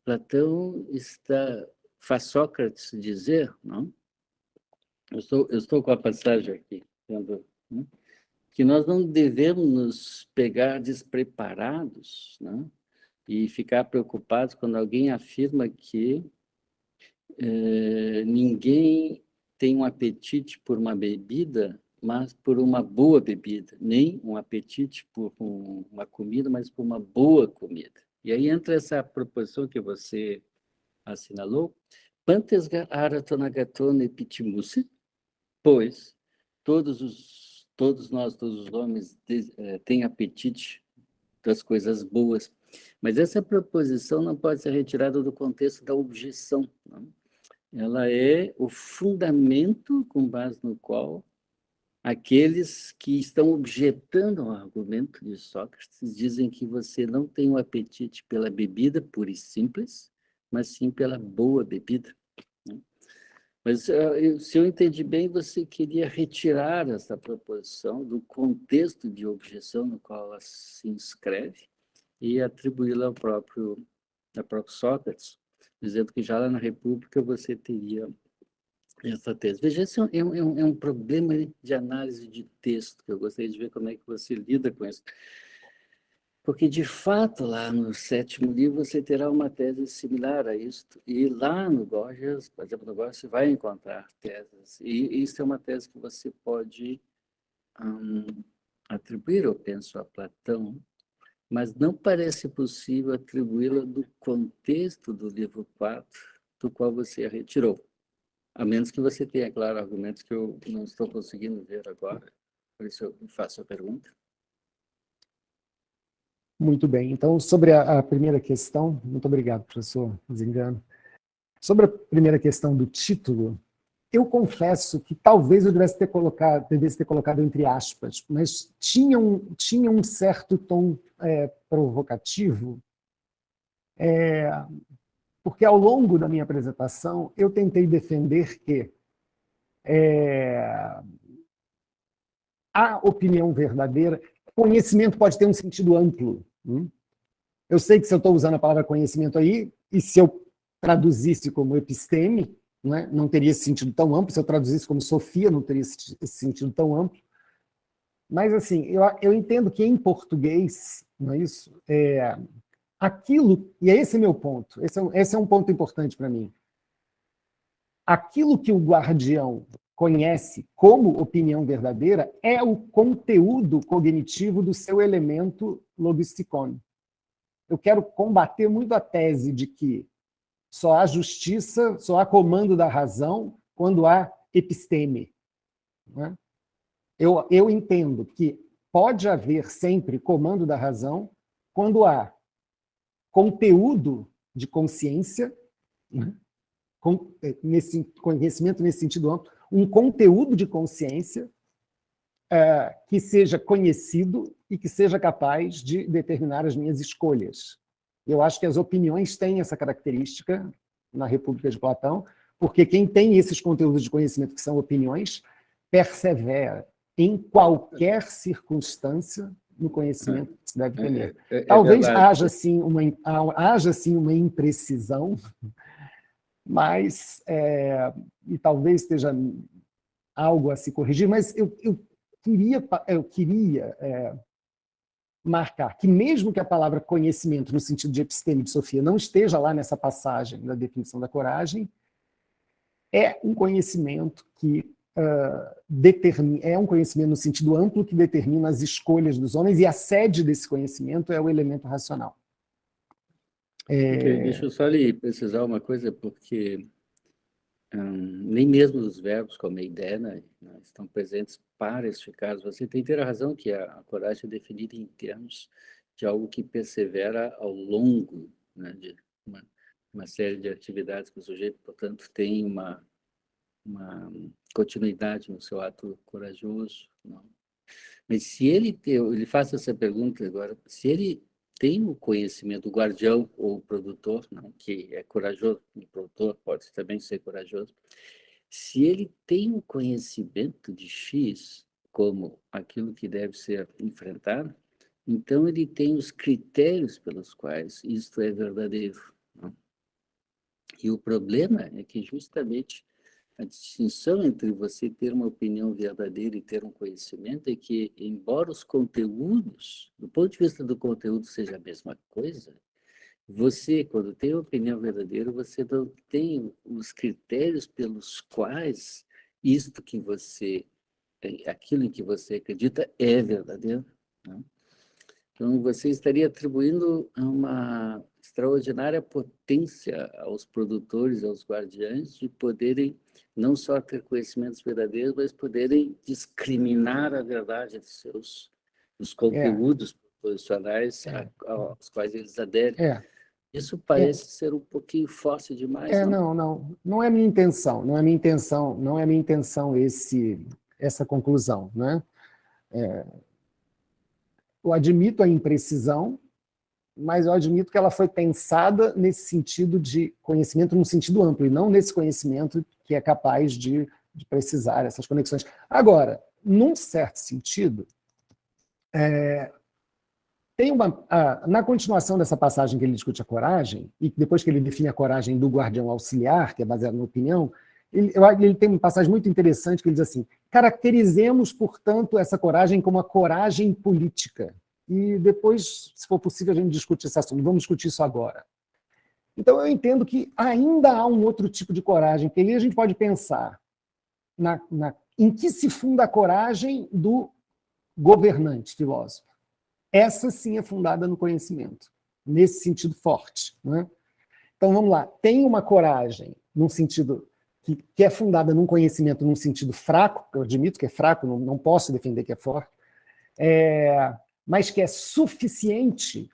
Platão faz Sócrates dizer, não? Eu estou com a passagem aqui, vendo, né? Que nós não devemos nos pegar despreparados, né? E ficar preocupados quando alguém afirma que ninguém tem um apetite por uma bebida mas por uma boa bebida, nem um apetite por uma comida, mas por uma boa comida. E aí entra essa proposição que você assinalou, pantes aratonagaton epitimusse, pois todos nós, todos os homens, têm apetite das coisas boas, mas essa proposição não pode ser retirada do contexto da objeção, não? Ela é o fundamento com base no qual aqueles que estão objetando o argumento de Sócrates dizem que você não tem um apetite pela bebida pura e simples, mas sim pela boa bebida. Mas, se eu entendi bem, você queria retirar essa proposição do contexto de objeção no qual ela se inscreve e atribuí-la ao próprio Sócrates, dizendo que já lá na República você teria essa tese. Veja, esse é um problema de análise de texto, que eu gostaria de ver como é que você lida com isso. Porque, de fato, lá no 7º livro, você terá uma tese similar a isto. E lá no Gorgias, por exemplo, no Gorgias, você vai encontrar teses. E isso é uma tese que você pode atribuir, eu penso, a Platão, mas não parece possível atribuí-la do contexto do livro 4, do qual você a retirou. A menos que você tenha, claro, argumentos que eu não estou conseguindo ver agora. Por isso eu faço a pergunta. Muito bem. Então, sobre a primeira questão, muito obrigado, professor Zingano. Sobre a primeira questão do título, eu confesso que talvez eu devesse ter colocado entre aspas, mas tinha um certo tom provocativo, porque ao longo da minha apresentação eu tentei defender que a opinião verdadeira, conhecimento pode ter um sentido amplo. Eu sei que se eu estou usando a palavra conhecimento aí, e se eu traduzisse como episteme, não teria esse sentido tão amplo, se eu traduzisse como Sofia, não teria esse sentido tão amplo. Mas, assim, eu entendo que em português, não é isso? Aquilo, e esse é meu ponto, esse é um ponto importante para mim. Aquilo que o guardião conhece como opinião verdadeira é o conteúdo cognitivo do seu elemento logisticon. Eu quero combater muito a tese de que só há justiça, só há comando da razão quando há episteme. Né? Eu entendo que pode haver sempre comando da razão quando há conteúdo de consciência, nesse conhecimento nesse sentido amplo, um conteúdo de consciência que seja conhecido e que seja capaz de determinar as minhas escolhas. Eu acho que as opiniões têm essa característica na República de Platão, porque quem tem esses conteúdos de conhecimento que são opiniões, persevera em qualquer circunstância no conhecimento que se deve ter. Talvez haja sim uma imprecisão, mas e talvez esteja algo a se corrigir, mas eu queria marcar que mesmo que a palavra conhecimento, no sentido de episteme de Sofia, não esteja lá nessa passagem da definição da coragem, é um conhecimento que é um conhecimento no sentido amplo que determina as escolhas dos homens, e a sede desse conhecimento é o elemento racional. Deixa eu só lhe precisar uma coisa, porque nem mesmo os verbos como a ideia estão presentes para este caso. Você tem inteira razão que a coragem é definida em termos de algo que persevera ao longo, né, de uma série de atividades que o sujeito, portanto, tem uma continuidade no seu ato corajoso. Não? Mas se ele faça essa pergunta agora, se ele tem o conhecimento, o guardião ou o produtor, não, que é corajoso, o produtor pode também ser corajoso, se ele tem o conhecimento de X como aquilo que deve ser enfrentado, então ele tem os critérios pelos quais isto é verdadeiro. Não? E o problema é que justamente a distinção entre você ter uma opinião verdadeira e ter um conhecimento é que, embora os conteúdos, do ponto de vista do conteúdo, seja a mesma coisa, você, quando tem uma opinião verdadeira, você não tem os critérios pelos quais isto que você aquilo em que você acredita é verdadeiro, né? Então, você estaria atribuindo uma extraordinária potência aos produtores, aos guardiães, de poderem não só ter conhecimentos verdadeiros, mas poderem discriminar a verdade dos conteúdos profissionais aos quais eles aderem. Isso parece ser um pouquinho forte demais. Não é minha intenção, não é minha intenção essa conclusão, né? Eu admito a imprecisão, mas eu admito que ela foi pensada nesse sentido de conhecimento, num sentido amplo, e não nesse conhecimento que é capaz de precisar essas conexões. Agora, num certo sentido, na continuação dessa passagem que ele discute a coragem, e depois que ele define a coragem do guardião auxiliar, que é baseado na opinião, ele tem uma passagem muito interessante que ele diz assim: caracterizemos, portanto, essa coragem como a coragem política. E depois, se for possível, a gente discute esse assunto. Vamos discutir isso agora. Então, eu entendo que ainda há um outro tipo de coragem, que aí a gente pode pensar em que se funda a coragem do governante filósofo. Essa sim é fundada no conhecimento, nesse sentido forte, né? Então, vamos lá. Tem uma coragem num sentido que é fundada num conhecimento num sentido fraco, que eu admito que é fraco, não posso defender que é forte, mas que é suficiente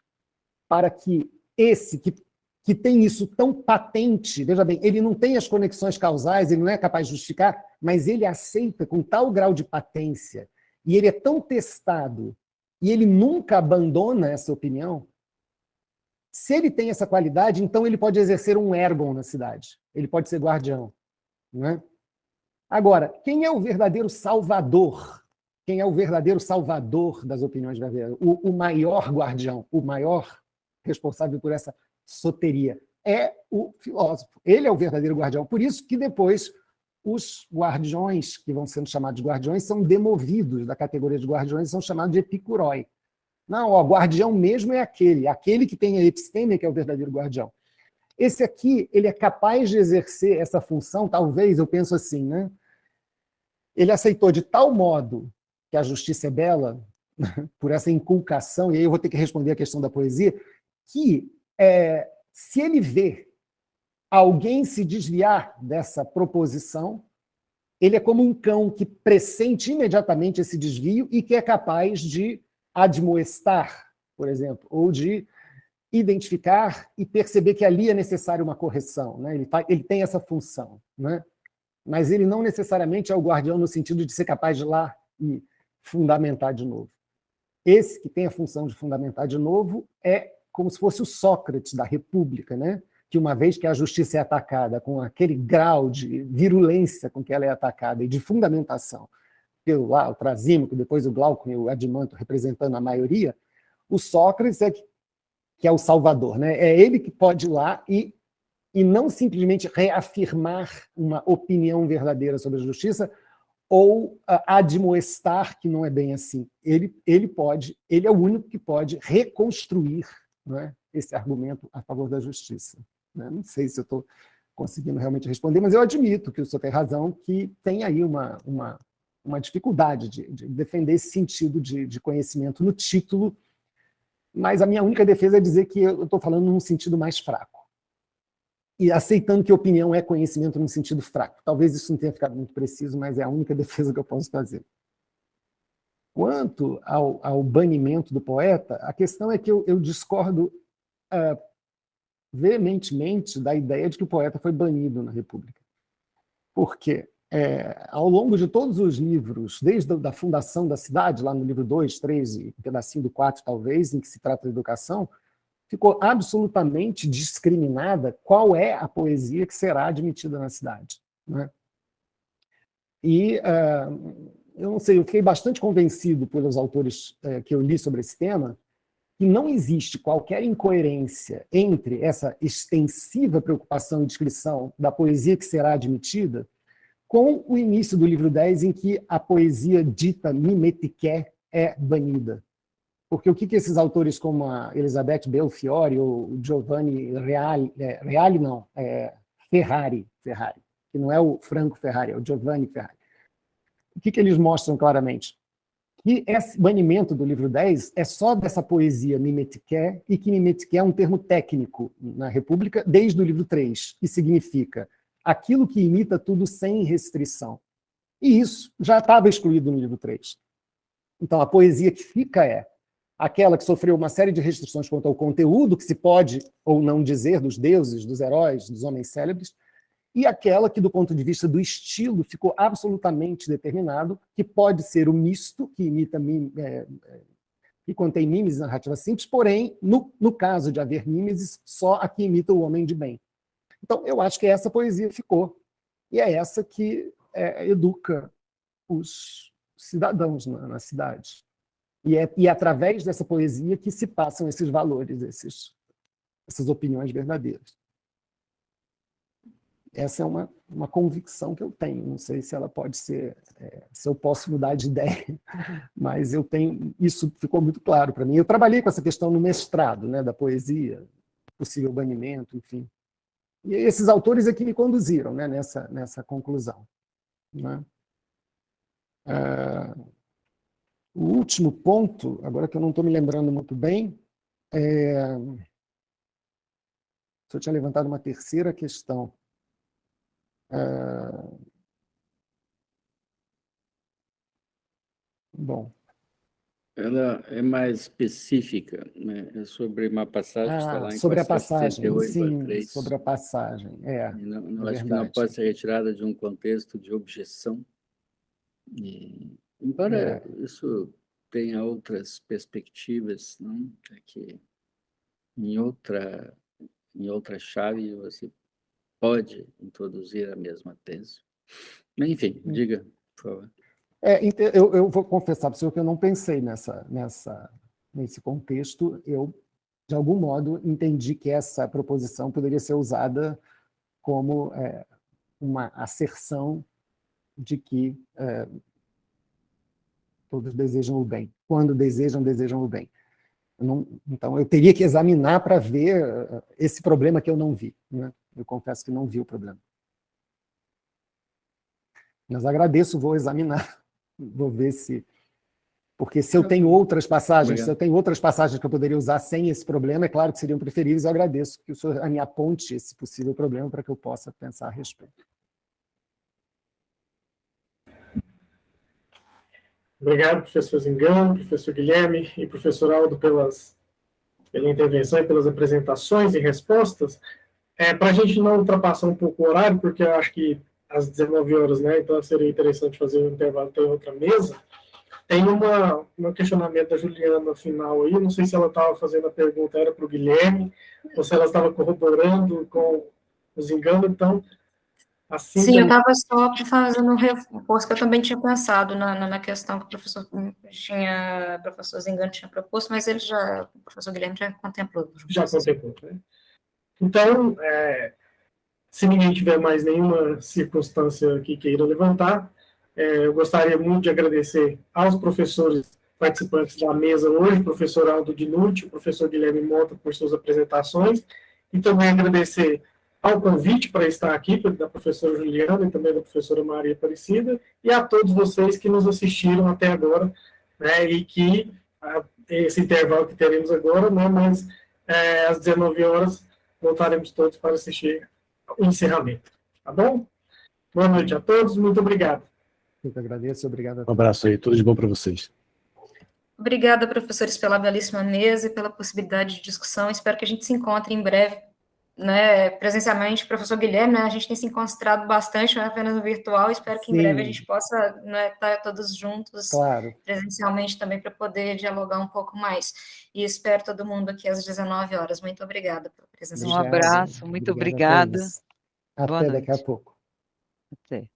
para que esse, que tem isso tão patente, veja bem, ele não tem as conexões causais, ele não é capaz de justificar, mas ele aceita com tal grau de patência, e ele é tão testado, e ele nunca abandona essa opinião. Se ele tem essa qualidade, então ele pode exercer um ergon na cidade, ele pode ser guardião. Né? Agora, quem é o verdadeiro salvador? Quem é o verdadeiro salvador das opiniões verdadeiras? O maior guardião, o maior responsável por essa soteria é o filósofo. Ele é o verdadeiro guardião. Por isso que depois os guardiões, que vão sendo chamados de guardiões, são demovidos da categoria de guardiões e são chamados de epicuroi. Não, o guardião mesmo é aquele que tem a epistêmia, que é o verdadeiro guardião. Esse aqui, ele é capaz de exercer essa função, talvez, eu penso assim, né? Ele aceitou de tal modo que a justiça é bela, por essa inculcação, e aí eu vou ter que responder a questão da poesia, que se ele vê alguém se desviar dessa proposição, ele é como um cão que pressente imediatamente esse desvio e que é capaz de admoestar, por exemplo, ou de identificar e perceber que ali é necessária uma correção. Né? Ele tem essa função. Né? Mas ele não necessariamente é o guardião no sentido de ser capaz de ir lá e fundamentar de novo. Esse que tem a função de fundamentar de novo é como se fosse o Sócrates da República, né? Que uma vez que a justiça é atacada com aquele grau de virulência com que ela é atacada e de fundamentação, pelo lá, o Trasímaco, depois o Glauco e o Adimanto representando a maioria, o Sócrates que é o salvador, né? É ele que pode ir lá e não simplesmente reafirmar uma opinião verdadeira sobre a justiça ou admoestar que não é bem assim. Ele é o único que pode reconstruir, né, esse argumento a favor da justiça. Né? Não sei se eu estou conseguindo realmente responder, mas eu admito que o senhor tem razão, que tem aí uma dificuldade de defender esse sentido de conhecimento no título, mas a minha única defesa é dizer que eu estou falando num sentido mais fraco. E aceitando que opinião é conhecimento num sentido fraco. Talvez isso não tenha ficado muito preciso, mas é a única defesa que eu posso fazer. Quanto ao banimento do poeta, a questão é que eu discordo veementemente da ideia de que o poeta foi banido na República. Por quê? Ao longo de todos os livros, desde a fundação da cidade, lá no livro 2, 3 e um pedacinho do 4, talvez, em que se trata de educação, ficou absolutamente discriminada qual é a poesia que será admitida na cidade. Né? E eu não sei, eu fiquei bastante convencido pelos autores que eu li sobre esse tema, que não existe qualquer incoerência entre essa extensiva preocupação e descrição da poesia que será admitida com o início do livro 10, em que a poesia dita mimetiqué é banida. Porque o que esses autores como a Elizabeth Belfiore ou o Giovanni Ferrari, que não é o Franco Ferrari, é o Giovanni Ferrari, o que eles mostram claramente? Que esse banimento do livro 10 é só dessa poesia mimetique, e que mimetique é um termo técnico na República desde o livro 3, que significa aquilo que imita tudo sem restrição. E isso já estava excluído no livro 3. Então, a poesia que fica é aquela que sofreu uma série de restrições quanto ao conteúdo que se pode ou não dizer dos deuses, dos heróis, dos homens célebres, e aquela que, do ponto de vista do estilo, ficou absolutamente determinado, que pode ser o misto, que imita, que contém mimesis narrativa simples, porém, no caso de haver mimesis, só a que imita o homem de bem. Então, eu acho que essa poesia ficou, e é essa que educa os cidadãos na cidade. E é através dessa poesia que se passam esses valores, essas opiniões verdadeiras. Essa é uma convicção que eu tenho. Não sei se ela pode ser, se eu posso mudar de ideia, mas eu tenho, isso ficou muito claro para mim. Eu trabalhei com essa questão no mestrado, né, da poesia, possível banimento, enfim. E esses autores é que me conduziram, né, nessa conclusão. Né? O último ponto, agora que eu não estou me lembrando muito bem, se eu tinha levantado uma terceira questão. Bom. Ela é mais específica, né? É sobre uma passagem que está lá em sobre a passagem, 478/3. sim, sobre a passagem, Não, acho que não pode ser retirada de um contexto de objeção. Embora isso tenha outras perspectivas, não? É que em outra chave você pode introduzir a mesma tese. Enfim, diga, por favor. Eu vou confessar para o senhor que eu não pensei nesse contexto. Eu, de algum modo, entendi que essa proposição poderia ser usada como uma asserção de que todos desejam o bem. Quando desejam o bem. Então, eu teria que examinar para ver esse problema que eu não vi. Né? Eu confesso que não vi o problema. Mas agradeço, vou examinar. Vou ver se... Porque se eu tenho outras passagens, que eu poderia usar sem esse problema, é claro que seriam preferíveis, eu agradeço que o senhor me aponte esse possível problema para que eu possa pensar a respeito. Obrigado, professor Zingão, professor Guilherme e professor Aldo pela intervenção e pelas apresentações e respostas. Para a gente não ultrapassar um pouco o horário, porque eu acho que às 19 horas, né? Então seria interessante fazer um intervalo, ter outra mesa. Tem um questionamento da Juliana no final aí, não sei se ela estava fazendo a pergunta, era para o Guilherme, ou se ela estava corroborando com os enganos, então... Assim sim, eu estava só fazendo um reforço, que eu também tinha pensado na questão que o professor Zingano tinha proposto, mas o professor Guilherme já contemplou. Já contemplou, né? Então, se ninguém tiver mais nenhuma circunstância que queira levantar, eu gostaria muito de agradecer aos professores participantes da mesa hoje, o professor Aldo Dinucci, o professor Guilherme Mota, por suas apresentações, e também agradecer ao convite para estar aqui, da professora Juliana e também da professora Maria Aparecida, e a todos vocês que nos assistiram até agora, né, e que esse intervalo que teremos agora, né, mas às 19 horas voltaremos todos para assistir o encerramento. Tá bom? Boa noite a todos, muito obrigado. Eu que agradeço, obrigado a todos. Um abraço aí, tudo de bom para vocês. Obrigada, professores, pela belíssima mesa e pela possibilidade de discussão. Espero que a gente se encontre em breve, né, presencialmente. Professor Guilherme, né, a gente tem se encontrado bastante, não é apenas no virtual. Espero que em breve a gente possa, né, estar todos juntos, claro, presencialmente também, para poder dialogar um pouco mais. E espero todo mundo aqui às 19 horas. Muito obrigada pela presença. Um abraço, muito obrigada. Até daqui a pouco. Até.